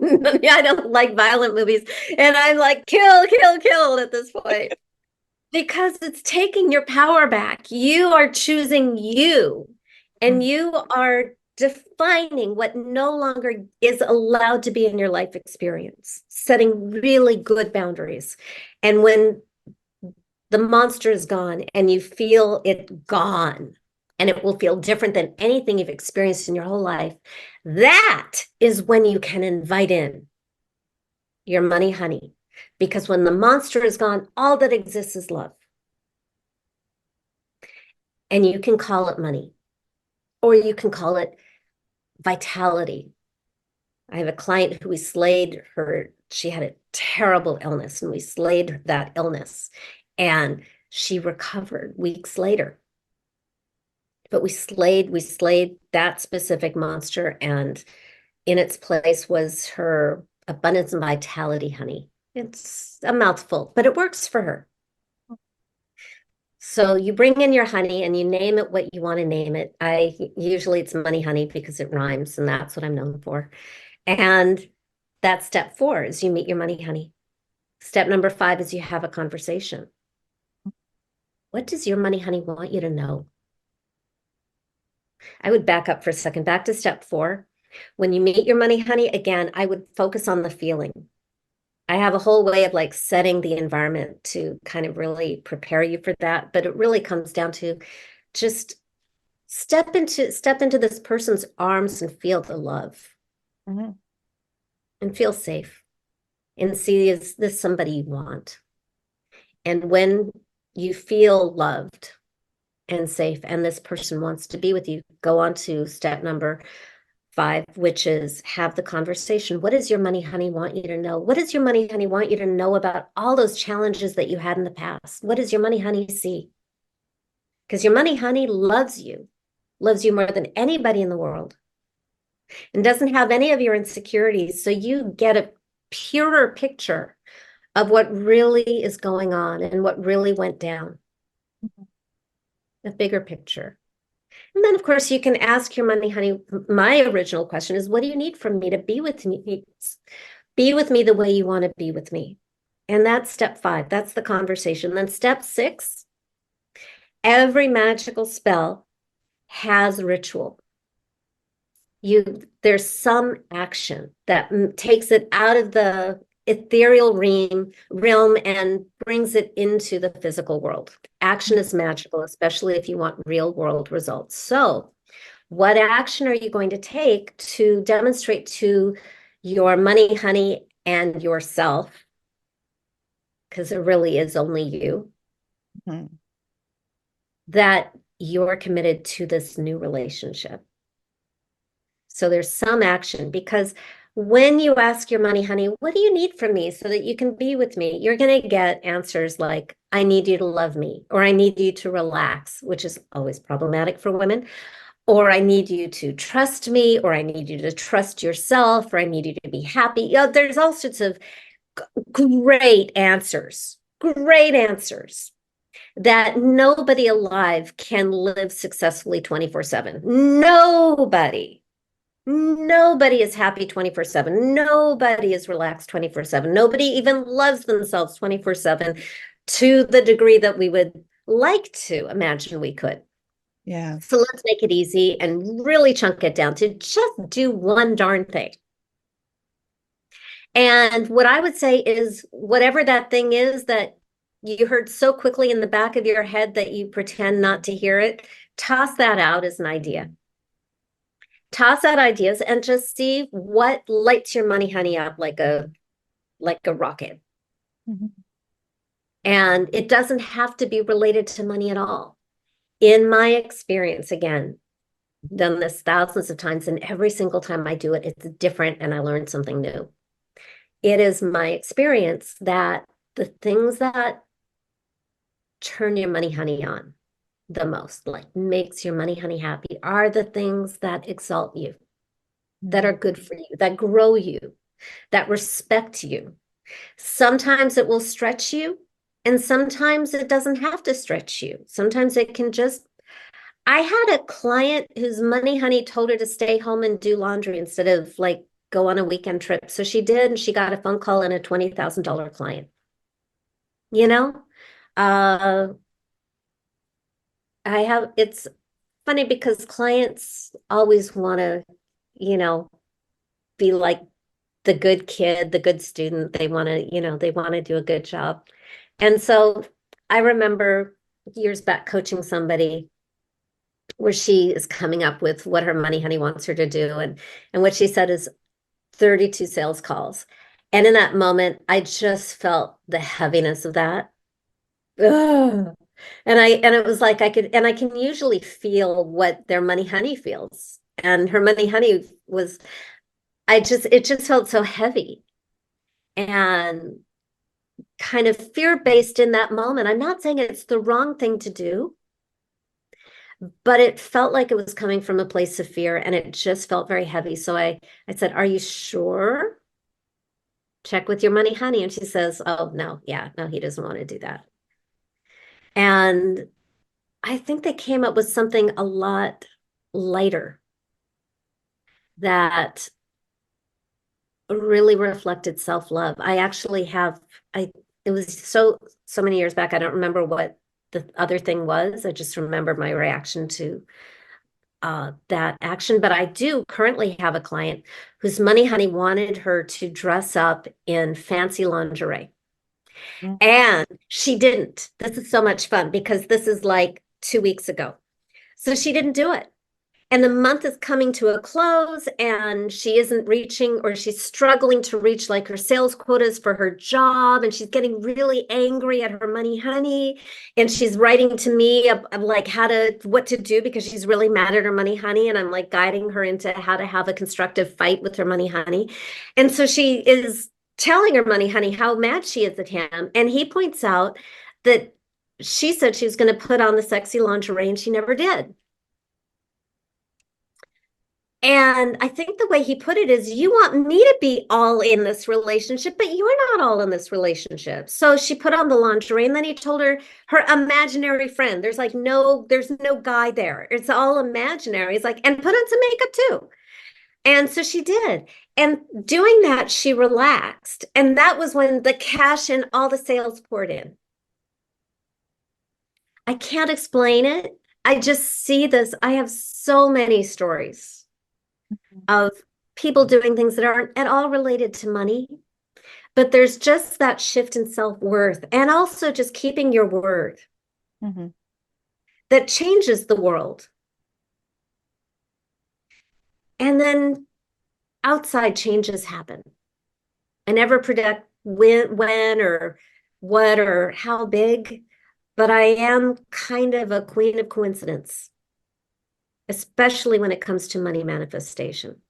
I don't like violent movies. And I'm like, kill, kill, kill at this point. Because it's taking your power back. You are choosing you, and you are defining what no longer is allowed to be in your life experience, setting really good boundaries. And when the monster is gone and you feel it gone, and it will feel different than anything you've experienced in your whole life, that is when you can invite in your money honey. Because when the monster is gone, all that exists is love. And you can call it money, or you can call it vitality. I have a client who we slayed her. She had a terrible illness, and we slayed that illness. And she recovered weeks later. But we slayed that specific monster, and in its place was her abundance and vitality honey. It's a mouthful, but it works for her. So you bring in your honey and you name it what you want to name it. Usually it's money honey because it rhymes, and that's what I'm known for. And that's step 4 is you meet your money honey. Step number 5 is you have a conversation. What does your money honey want you to know? I would back up for a second, back to step 4. When you meet your money honey, again, I would focus on the feeling. I have a whole way of like setting the environment to kind of really prepare you for that. But it really comes down to just step into this person's arms and feel the love. Mm-hmm. And feel safe and see, is this somebody you want? And when you feel loved and safe and this person wants to be with you, go on to step number 5, which is have the conversation. What does your money honey want you to know? What does your money honey want you to know about all those challenges that you had in the past? What does your money honey see? Because your money honey loves you more than anybody in the world, and doesn't have any of your insecurities. So you get a purer picture of what really is going on and what really went down. A bigger picture. And then, of course, you can ask your money honey. My original question is, what do you need from me to be with me? Be with me the way you want to be with me. And that's step 5. That's the conversation. Then step 6, every magical spell has ritual. there's some action that takes it out of the ethereal realm and brings it into the physical world. Action is magical, especially if you want real world results. So what action are you going to take to demonstrate to your money honey and yourself, because it really is only you, that you're committed to this new relationship? So there's some action, because when you ask your money honey, what do you need from me so that you can be with me? You're going to get answers like, I need you to love me, or I need you to relax, which is always problematic for women, or I need you to trust me, or I need you to trust yourself, or I need you to be happy. You know, there's all sorts of great answers that nobody alive can live successfully 24/7. Nobody is happy 24/7. Nobody is relaxed 24/7. Nobody even loves themselves 24/7 to the degree that we would like to imagine we could. Yeah. So let's make it easy and really chunk it down to just do one darn thing. And what I would say is, whatever that thing is that you heard so quickly in the back of your head that you pretend not to hear it, toss that out as an idea. Toss out ideas and just see what lights your money honey up like a rocket. And it doesn't have to be related to money at all. In my experience, again, done this thousands of times, and every single time I do it, it's different and I learn something new. It is my experience that the things that turn your money honey on the most, like makes your money honey happy, are the things that exalt you, that are good for you, that grow you, that respect you. Sometimes it will stretch you, and sometimes it doesn't have to stretch you. Sometimes it can just. I had a client whose money honey told her to stay home and do laundry instead of like go on a weekend trip. So she did, and she got a phone call and a $20,000 client. You know, uh, it's funny because clients always want to, you know, be like the good kid, the good student. They want to, they want to do a good job. And so I remember years back coaching somebody where she is coming up with what her money honey wants her to do. And what she said is 32 sales calls. And in that moment, I just felt the heaviness of that. Ugh. And it was like I can usually feel what their money honey feels. And her money honey was, it just felt so heavy and kind of fear-based in that moment. I'm not saying it's the wrong thing to do, but it felt like it was coming from a place of fear, and it just felt very heavy. So I said, are you sure? Check with your money honey. And she says, oh, no, yeah, no, he doesn't want to do that. And I think they came up with something a lot lighter that really reflected self-love. I actually have, it was so many years back. I don't remember what the other thing was. I just remember my reaction to that action. But I do currently have a client whose money honey wanted her to dress up in fancy lingerie. And she didn't. This is so much fun because this is like 2 weeks ago. So she didn't do it. And the month is coming to a close, and she isn't reaching, or she's struggling to reach like her sales quotas for her job. And she's getting really angry at her money honey. And she's writing to me like what to do, because she's really mad at her money honey. And I'm like guiding her into how to have a constructive fight with her money honey. And so she is telling her money honey how mad she is at him. And he points out that she said she was going to put on the sexy lingerie, and she never did. And I think the way he put it is, you want me to be all in this relationship, but you're not all in this relationship. So she put on the lingerie, and then he told her imaginary friend, there's no guy there. It's all imaginary. It's like, and put on some makeup too. And so she did. And doing that, she relaxed. And that was when the cash and all the sales poured in. I can't explain it. I just see this. I have so many stories of people doing things that aren't at all related to money. But there's just that shift in self-worth and also just keeping your word that changes the world. And then outside changes happen. I never predict when or what or how big, but I am kind of a queen of coincidence, especially when it comes to money manifestation.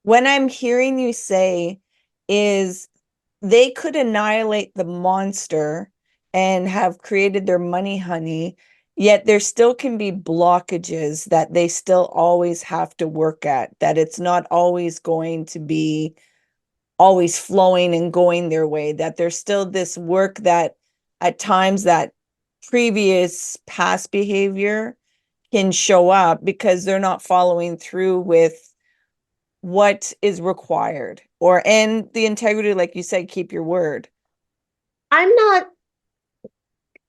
What I'm hearing you say is they could annihilate the monster and have created their money honey, yet there still can be blockages that they still always have to work at, that it's not always going to be always flowing and going their way, that there's still this work that at times that previous past behavior can show up because they're not following through with what is required, or and the integrity, like you said, keep your word.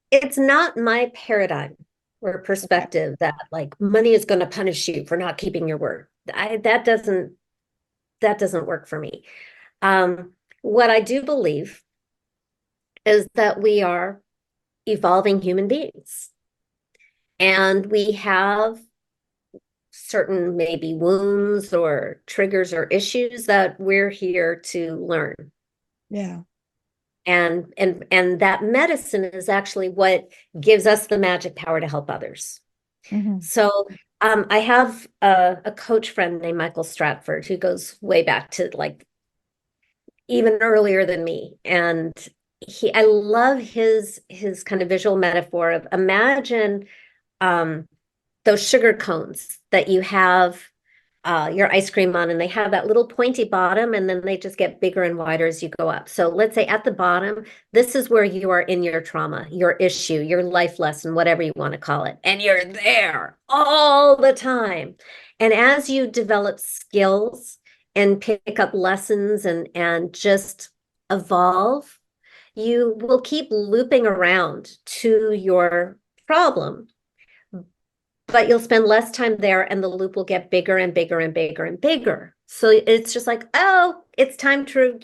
It's not my paradigm or perspective that like money is going to punish you for not keeping your word. That doesn't work for me. What I do believe is that we are evolving human beings and we have certain maybe wounds or triggers or issues that we're here to learn. Yeah. And that medicine is actually what gives us the magic power to help others. So I have a coach friend named Michael Stratford who goes way back to like even earlier than me. And I love his kind of visual metaphor of imagine those sugar cones that you have your ice cream on, and they have that little pointy bottom, and then they just get bigger and wider as you go up. So let's say at the bottom, this is where you are in your trauma, your issue, your life lesson, whatever you want to call it. And you're there all the time. And as you develop skills and pick up lessons and just evolve, you will keep looping around to your problem, but you'll spend less time there and the loop will get bigger and bigger and bigger and bigger. So it's just like, oh, it's time to,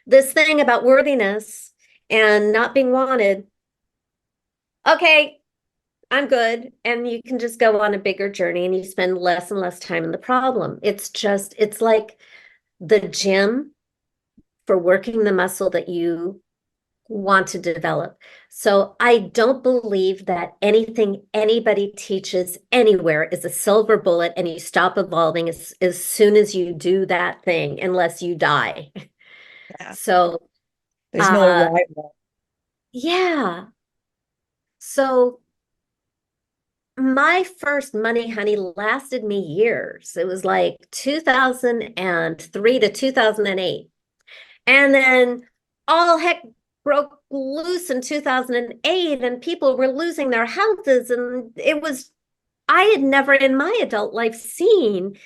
this thing about worthiness and not being wanted. Okay, I'm good. And you can just go on a bigger journey and you spend less and less time in the problem. It's like the gym for working the muscle that you want to develop. So I don't believe that anything anybody teaches anywhere is a silver bullet and you stop evolving as soon as you do that thing, unless you die. Yeah. So There's no arrival. yeah. So my first money honey lasted me years. It was like 2003 to 2008. And then all heck broke loose in 2008 and people were losing their houses. And I had never in my adult life seen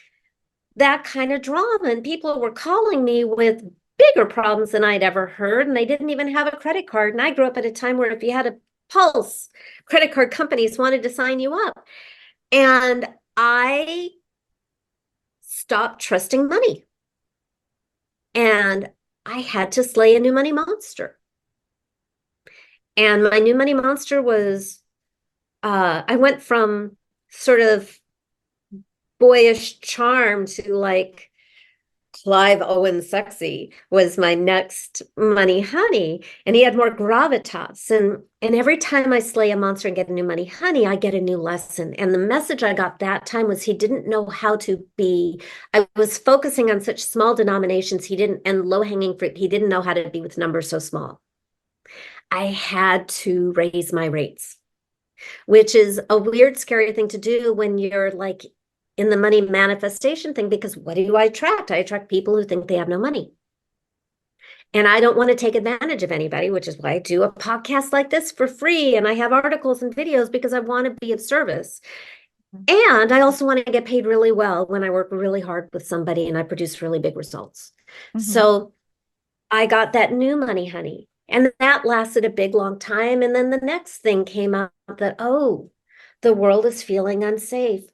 that kind of drama. And people were calling me with bigger problems than I'd ever heard. And they didn't even have a credit card. And I grew up at a time where if you had a pulse, credit card companies wanted to sign you up. And I stopped trusting money. And I had to slay a new money monster. And my new money monster was, I went from sort of boyish charm to like Clive Owen sexy was my next money honey. And he had more gravitas. And every time I slay a monster and get a new money honey, I get a new lesson. And the message I got that time was he didn't know how to be. I was focusing on such small denominations, and low hanging fruit. He didn't know how to be with numbers so small. I had to raise my rates, which is a weird, scary thing to do when you're like in the money manifestation thing, because what do I attract? I attract people who think they have no money. And I don't want to take advantage of anybody, which is why I do a podcast like this for free. And I have articles and videos because I want to be of service. And I also want to get paid really well when I work really hard with somebody and I produce really big results. So I got that new money honey. And that lasted a big long time. And then the next thing came out that, oh, The world is feeling unsafe.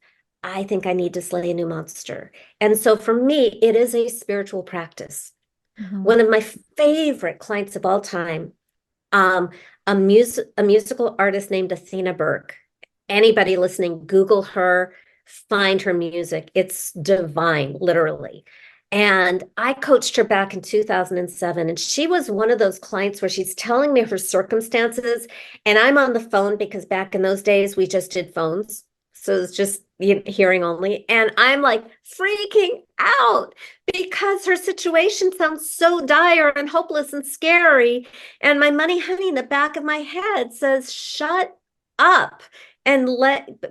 I think I need to slay a new monster. And so for me, it is a spiritual practice. Mm-hmm. One of my favorite clients of all time, um, a musical artist named Athena Burke. Anybody listening, Google her, find her music. It's divine, literally. And I coached her back in 2007, and she was one of those clients where she's telling me her circumstances, and I'm on the phone because back in those days we just did phones. So it's just hearing only. And I'm like freaking out because her situation sounds so dire and hopeless and scary. And my money honey in the back of my head says, shut up and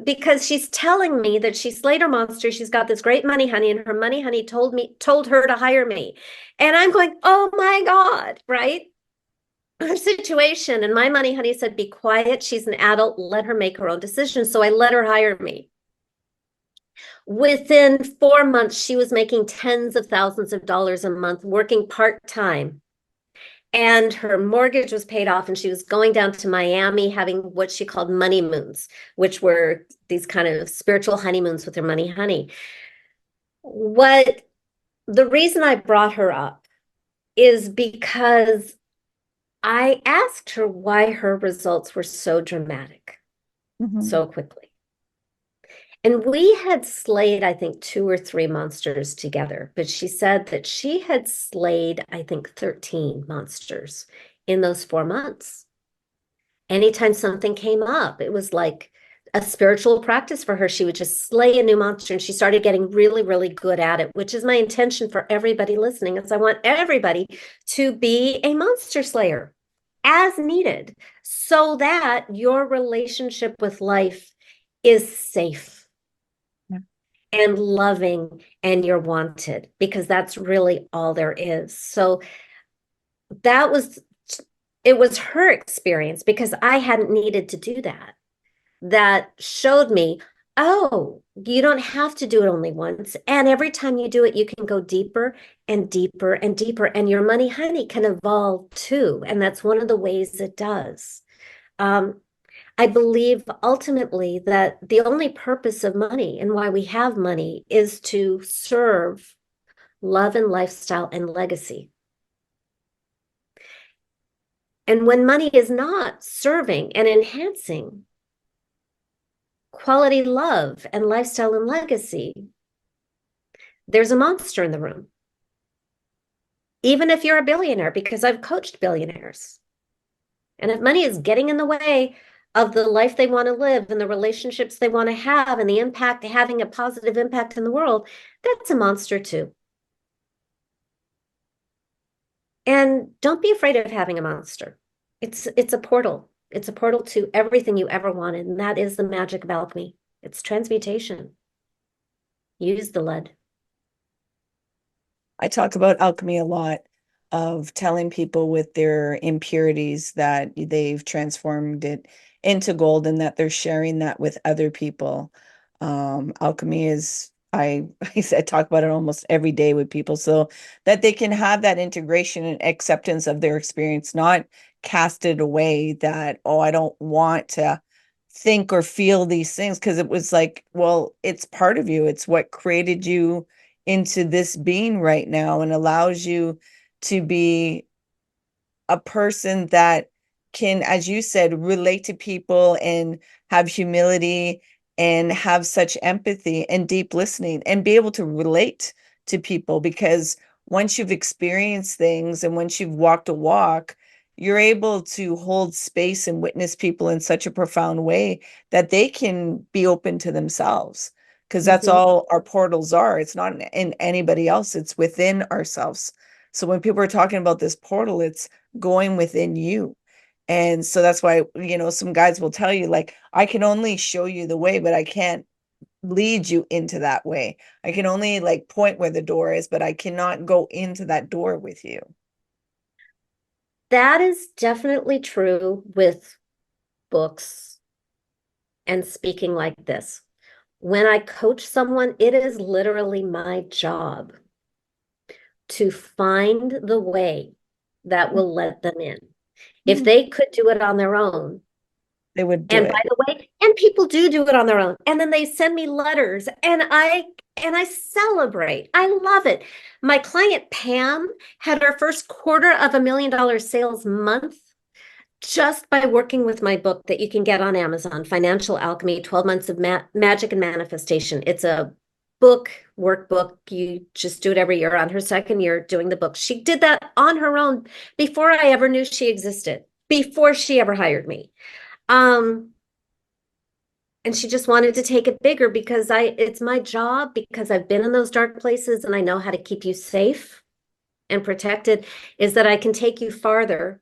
because she's telling me that she slayed her monster. She's got this great money honey, and her money honey told her to hire me. And I'm going, oh my God, right? Her situation. And my money honey said, be quiet. She's an adult. Let her make her own decisions. So I let her hire me. Within 4 months, she was making tens of thousands of dollars a month, working part-time. And her mortgage was paid off, and she was going down to Miami having what she called money moons, which were these kind of spiritual honeymoons with her money honey. The reason I brought her up is because I asked her why her results were so dramatic so quickly. And we had slayed, I think, 2 or 3 monsters together, but she said that she had slayed, I think, 13 monsters in those 4 months. Anytime something came up, it was like a spiritual practice for her. She would just slay a new monster, and she started getting really, really good at it, which is my intention for everybody listening, is I want everybody to be a monster slayer as needed so that your relationship with life is safe and loving, and you're wanted, because that's really all there is. So that was, it was her experience, because I hadn't needed to do that. That showed me, oh, you don't have to do it only once. And every time you do it, you can go deeper and deeper and deeper, and your money honey can evolve too. And that's one of the ways it does. I believe ultimately that the only purpose of money and why we have money is to serve love and lifestyle and legacy. And when money is not serving and enhancing quality love and lifestyle and legacy, there's a monster in the room. Even if you're a billionaire, because I've coached billionaires. And if money is getting in the way of the life they want to live and the relationships they want to have and the impact, having a positive impact in the world, that's a monster too. And don't be afraid of having a monster. It's a portal. It's a portal to everything you ever wanted. And that is the magic of alchemy. It's transmutation. Use the lead. I talk about alchemy a lot, of telling people with their impurities that they've transformed it into gold and that they're sharing that with other people. Alchemy is, I talk about it almost every day with people so that they can have that integration and acceptance of their experience, not cast it away that, oh, I don't want to think or feel these things, because it was like, well, it's part of you. It's what created you into this being right now and allows you to be a person that can, as you said, relate to people and have humility and have such empathy and deep listening and be able to relate to people. Because once you've experienced things and once you've walked a walk, you're able to hold space and witness people in such a profound way that they can be open to themselves. Because that's all our portals are. It's not in anybody else, it's within ourselves. So when people are talking about this portal, it's going within you. And so that's why, some guides will tell you, like, I can only show you the way, but I can't lead you into that way. I can only like point where the door is, but I cannot go into that door with you. That is definitely true with books and speaking like this. When I coach someone, it is literally my job to find the way that will let them in. If they could do it on their own, They would do And by it. the way, and people do it on their own. And then they send me letters and I celebrate. I love it. My client Pam had her first $250,000 sales month just by working with my book that you can get on Amazon, Financial Alchemy, 12 Months of Magic and Manifestation. It's a book, workbook. You just do it every year. On her second year doing the book. She did that on her own before I ever knew she existed, before she ever hired me. And she just wanted to take it bigger because it's my job, because I've been in those dark places and I know how to keep you safe and protected, is that I can take you farther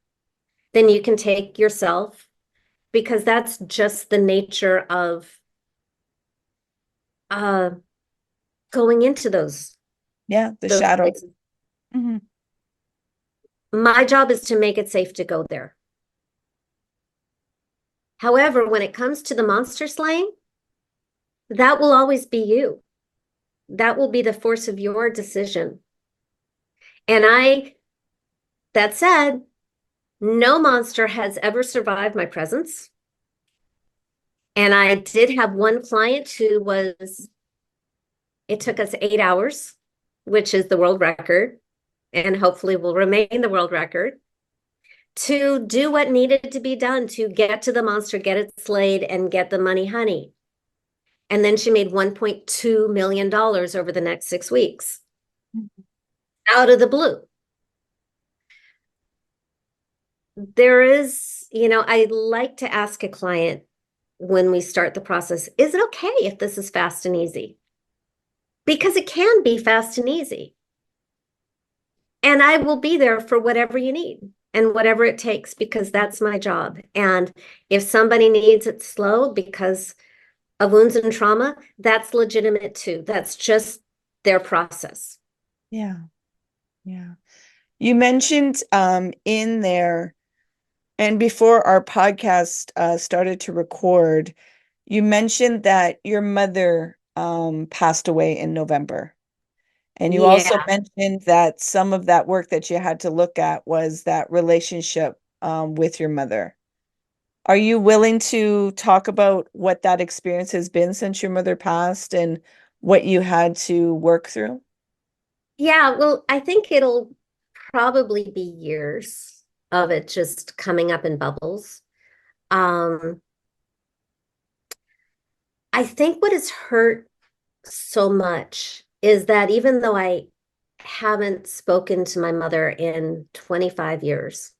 than you can take yourself, because that's just the nature of uh going into those Yeah, the those shadow. places. My job is to make it safe to go there. However, when it comes to the monster slaying, that will always be you. That will be the force of your decision. And that said, no monster has ever survived my presence. And I did have one client it took us 8 hours, which is the world record, and hopefully will remain the world record, to do what needed to be done to get to the monster, get it slayed, and get the money honey. And then she made $1.2 million over the next 6 weeks out of the blue. There is, I like to ask a client when we start the process, is it okay if this is fast and easy? Because it can be fast and easy. And I will be there for whatever you need and whatever it takes, because that's my job. And if somebody needs it slow because of wounds and trauma, that's legitimate too. That's just their process. Yeah. Yeah. You mentioned in there, and before our podcast started to record, you mentioned that your mother passed away in November. And you also Yeah. mentioned that some of that work that you had to look at was that relationship with your mother. Are you willing to talk about what that experience has been since your mother passed and what you had to work through? Yeah. Well, I think it'll probably be years of it just coming up in bubbles. Um, I think what has hurt so much is that even though I haven't spoken to my mother in 25 years,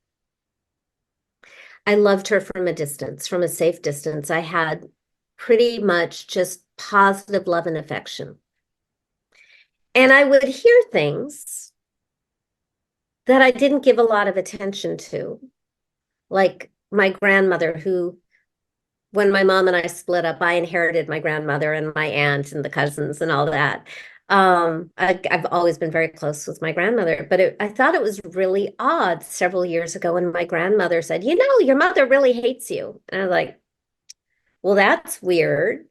I loved her from a distance, from a safe distance. I had pretty much just positive love and affection. And I would hear things that I didn't give a lot of attention to, like my grandmother, who, when my mom and I split up, I inherited my grandmother and my aunt and the cousins and all that. I've always been very close with my grandmother, but I thought it was really odd several years ago when my grandmother said, your mother really hates you. And I was like, well, that's weird.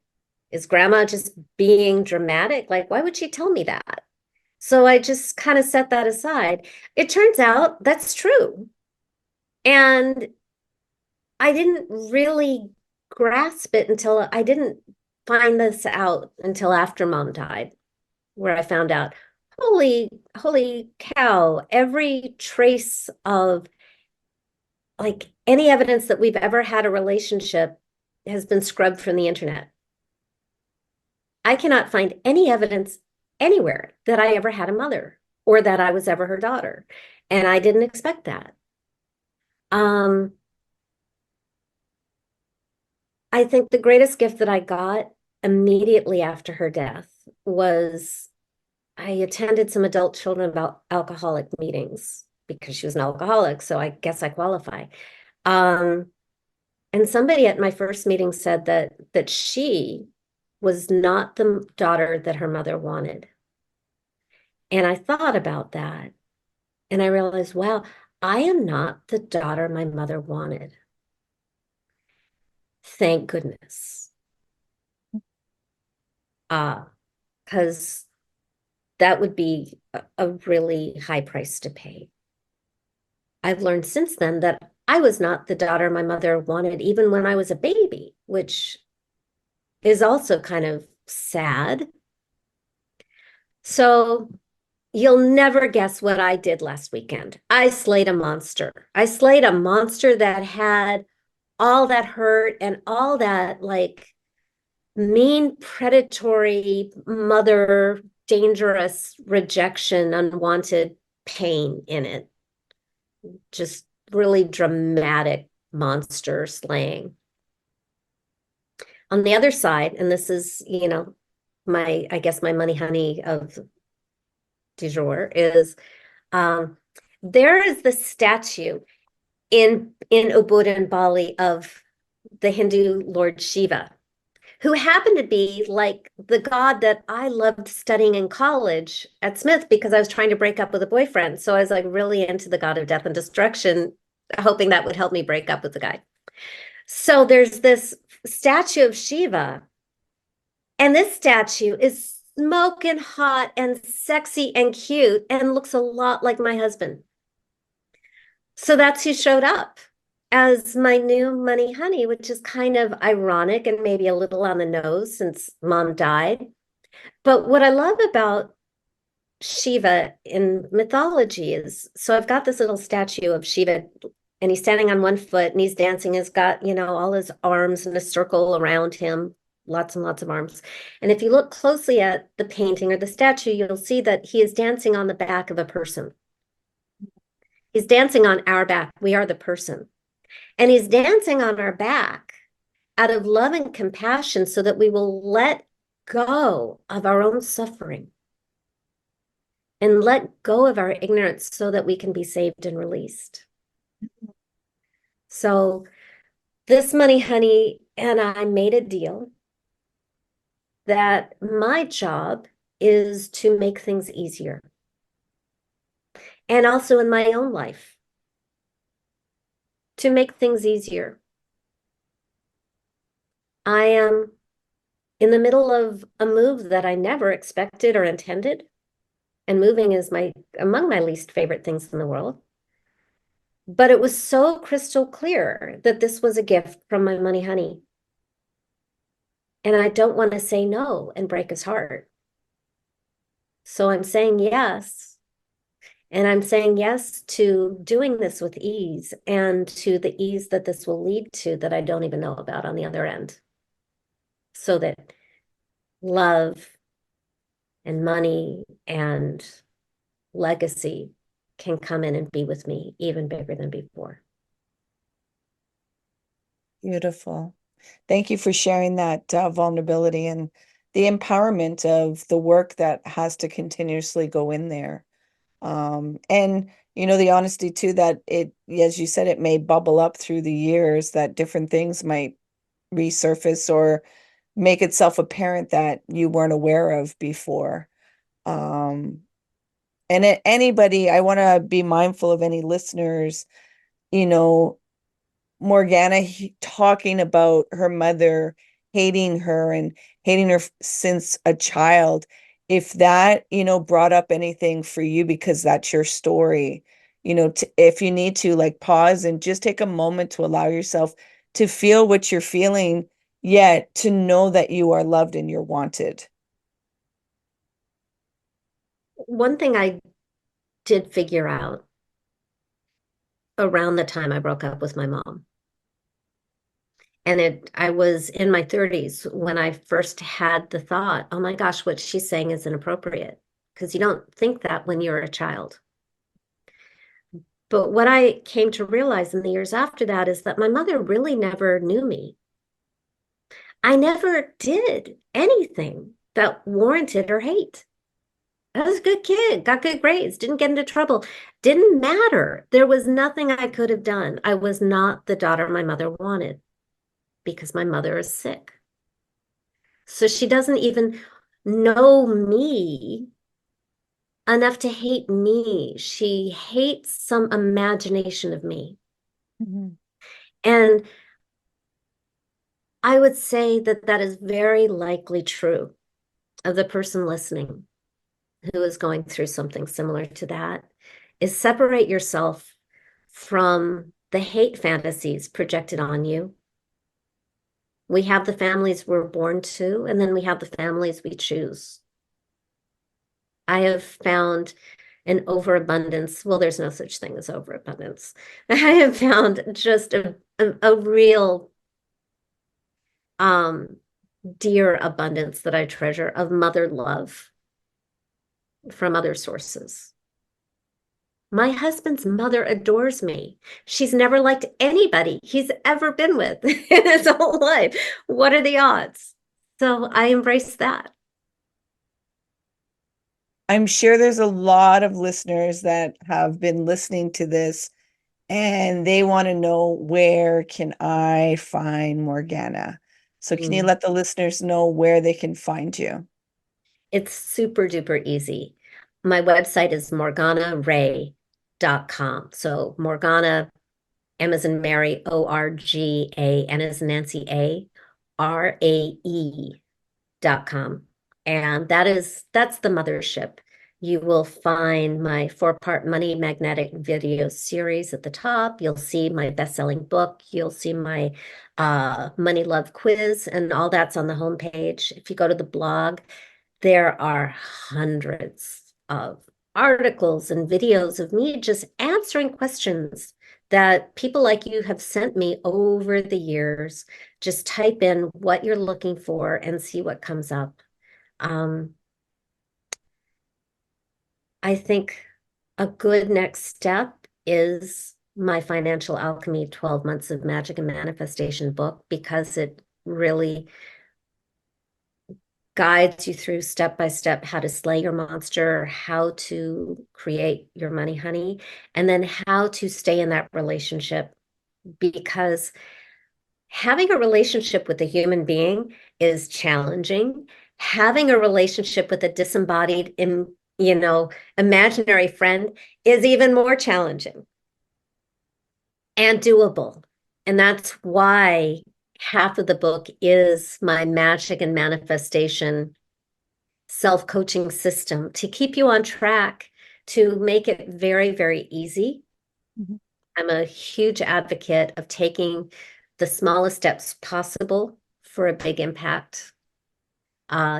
Is grandma just being dramatic? Like, why would she tell me that? So I just kind of set that aside. It turns out that's true. And I didn't really grasp it until I didn't find this out until after mom died, where I found out, holy cow, every trace of like any evidence that we've ever had a relationship has been scrubbed from the internet. I cannot find any evidence anywhere that I ever had a mother or that I was ever her daughter. And I didn't expect that. Um, I think the greatest gift that I got immediately after her death was I attended some adult children about alcoholic meetings because she was an alcoholic. So I guess I qualify. Um, and somebody at my first meeting said that she was not the daughter that her mother wanted. And I thought about that and I realized, wow, I am not the daughter my mother wanted. Thank goodness. Because that would be a really high price to pay. I've learned since then that I was not the daughter my mother wanted, even when I was a baby, which is also kind of sad. So you'll never guess what I did last weekend. I slayed a monster. I slayed a monster that had all that hurt and all that like mean, predatory, mother, dangerous rejection, unwanted pain in it. Just really dramatic monster slaying. On the other side, and this is, I guess my money honey of du jour is there is the statue in Ubud and Bali of the Hindu Lord Shiva, who happened to be like the god that I loved studying in college at Smith because I was trying to break up with a boyfriend. So I was like really into the god of death and destruction, hoping that would help me break up with the guy. So there's this statue of Shiva, and this statue is smoking hot and sexy and cute and looks a lot like my husband. So that's who showed up as my new money honey, which is kind of ironic and maybe a little on the nose since mom died. But what I love about Shiva in mythology is, so I've got this little statue of Shiva and he's standing on one foot and he's dancing. He's got, all his arms in a circle around him, lots and lots of arms. And if you look closely at the painting or the statue, you'll see that he is dancing on the back of a person. He's dancing on our back. We are the person. And he's dancing on our back out of love and compassion so that we will let go of our own suffering and let go of our ignorance so that we can be saved and released. So this money honey and I made a deal that my job is to make things easier. And also in my own life, to make things easier. I am in the middle of a move that I never expected or intended. And moving is among my least favorite things in the world. But it was so crystal clear that this was a gift from my money honey. And I don't want to say no and break his heart. So I'm saying yes. And I'm saying yes to doing this with ease and to the ease that this will lead to that I don't even know about on the other end. So that love and money and legacy can come in and be with me even bigger than before. Beautiful. Thank you for sharing that vulnerability and the empowerment of the work that has to continuously go in there. And, the honesty too, that it, as you said, it may bubble up through the years, that different things might resurface or make itself apparent that you weren't aware of before. And anybody, I want to be mindful of any listeners, Morgana talking about her mother hating her and hating her since a child. If that, brought up anything for you, because that's your story, if you need to like pause and just take a moment to allow yourself to feel what you're feeling, yet to know that you are loved and you're wanted. One thing I did figure out around the time I broke up with my mom, and I was in my 30s when I first had the thought, oh my gosh, what she's saying is inappropriate, because you don't think that when you're a child. But what I came to realize in the years after that is that my mother really never knew me. I never did anything that warranted her hate. I was a good kid, got good grades, didn't get into trouble. Didn't matter. There was nothing I could have done. I was not the daughter my mother wanted because my mother is sick. So she doesn't even know me enough to hate me. She hates some imagination of me. Mm-hmm. And I would say that that is very likely true of the person listening who is going through something similar to that, is separate yourself from the hate fantasies projected on you. We have the families we're born to, and then we have the families we choose. I have found an overabundance. Well, there's no such thing as overabundance. I have found just a real dear abundance that I treasure of mother love from other sources. My husband's mother adores me. She's never liked anybody he's ever been with in his whole life. What are the odds? So I embrace that. I'm sure there's a lot of listeners that have been listening to this and they want to know, where can I find Morgana? So can you let the listeners know where they can find you? It's super duper easy. My website is morganaray.com. So Morgana, M as in Mary, ORGA, N as in Nancy, RAE.com. And that's the mothership. You will find my 4-part money magnetic video series at the top. You'll see my best-selling book. You'll see my money love quiz, and all that's on the homepage. If you go to the blog, there are hundreds of articles and videos of me just answering questions that people like you have sent me over the years. Just type in what you're looking for and see what comes up. I think a good next step is my Financial Alchemy 12 Months of Magic and Manifestation book, because it really guides you through step by step how to slay your monster, how to create your money honey, and then how to stay in that relationship. Because having a relationship with a human being is challenging. Having a relationship with a disembodied, imaginary friend is even more challenging and doable. And that's why half of the book is my magic and manifestation self-coaching system to keep you on track, to make it very, very easy. Mm-hmm. I'm a huge advocate of taking the smallest steps possible for a big impact.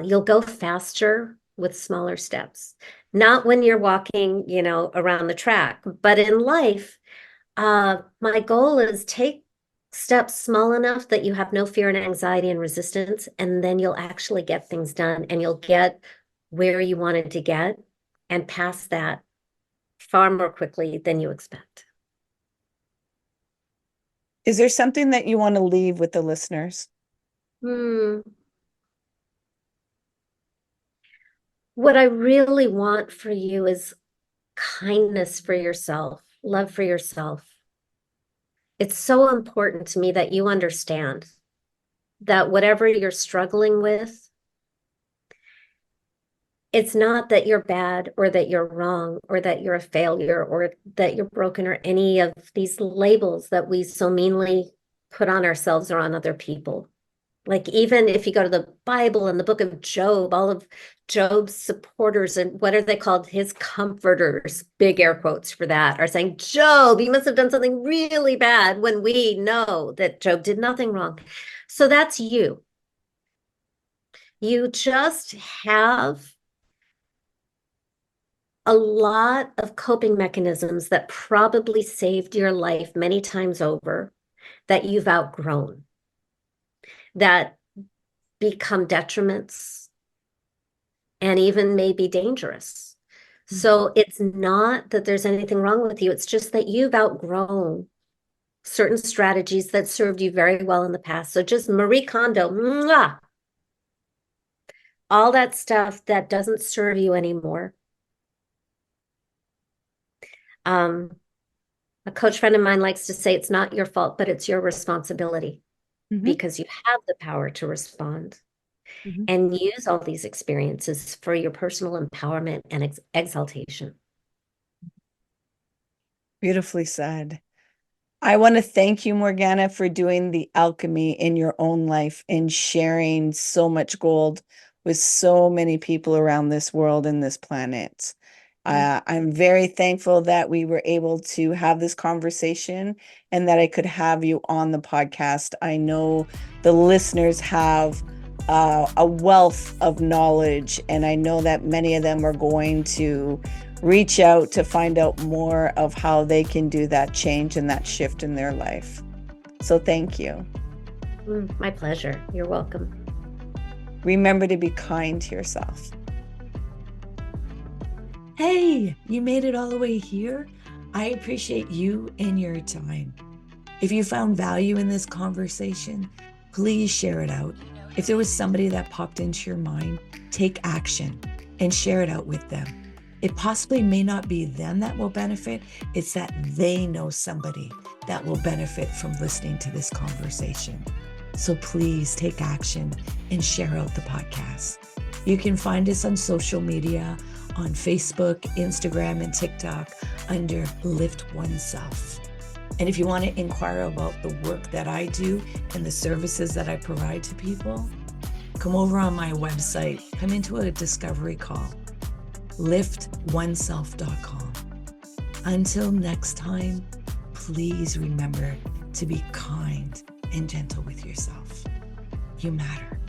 You'll go faster with smaller steps, not when you're walking, around the track, but in life. My goal is take steps small enough that you have no fear and anxiety and resistance, and then you'll actually get things done, and you'll get where you wanted to get and past that far more quickly than you expect. Is there something that you want to leave with the listeners? What I really want for you is kindness for yourself, love for yourself. It's so important to me that you understand that whatever you're struggling with, it's not that you're bad or that you're wrong or that you're a failure or that you're broken or any of these labels that we so meanly put on ourselves or on other people. Like, even if you go to the Bible and the book of Job, all of Job's supporters, and what are they called? His comforters, big air quotes for that, are saying, Job, you must have done something really bad, when we know that Job did nothing wrong. So that's you. You just have a lot of coping mechanisms that probably saved your life many times over that you've outgrown, that become detriments and even maybe dangerous. So it's not that there's anything wrong with you. It's just that you've outgrown certain strategies that served you very well in the past. So just Marie Kondo, mwah, all that stuff that doesn't serve you anymore. A coach friend of mine likes to say, it's not your fault, but it's your responsibility, because you have the power to respond and use all these experiences for your personal empowerment and exaltation. Beautifully said. I want to thank you, Morgana, for doing the alchemy in your own life and sharing so much gold with so many people around this world and this planet. I'm very thankful that we were able to have this conversation and that I could have you on the podcast. I know the listeners have a wealth of knowledge, and I know that many of them are going to reach out to find out more of how they can do that change and that shift in their life. So thank you. My pleasure. You're welcome. Remember to be kind to yourself. Hey, you made it all the way here. I appreciate you and your time. If you found value in this conversation, please share it out. If there was somebody that popped into your mind, take action and share it out with them. It possibly may not be them that will benefit. It's that they know somebody that will benefit from listening to this conversation. So please take action and share out the podcast. You can find us on social media, on Facebook, Instagram, and TikTok under Lift Oneself. And if you want to inquire about the work that I do and the services that I provide to people, come over on my website, come into a discovery call, liftoneself.com. Until next time, please remember to be kind and gentle with yourself. You matter.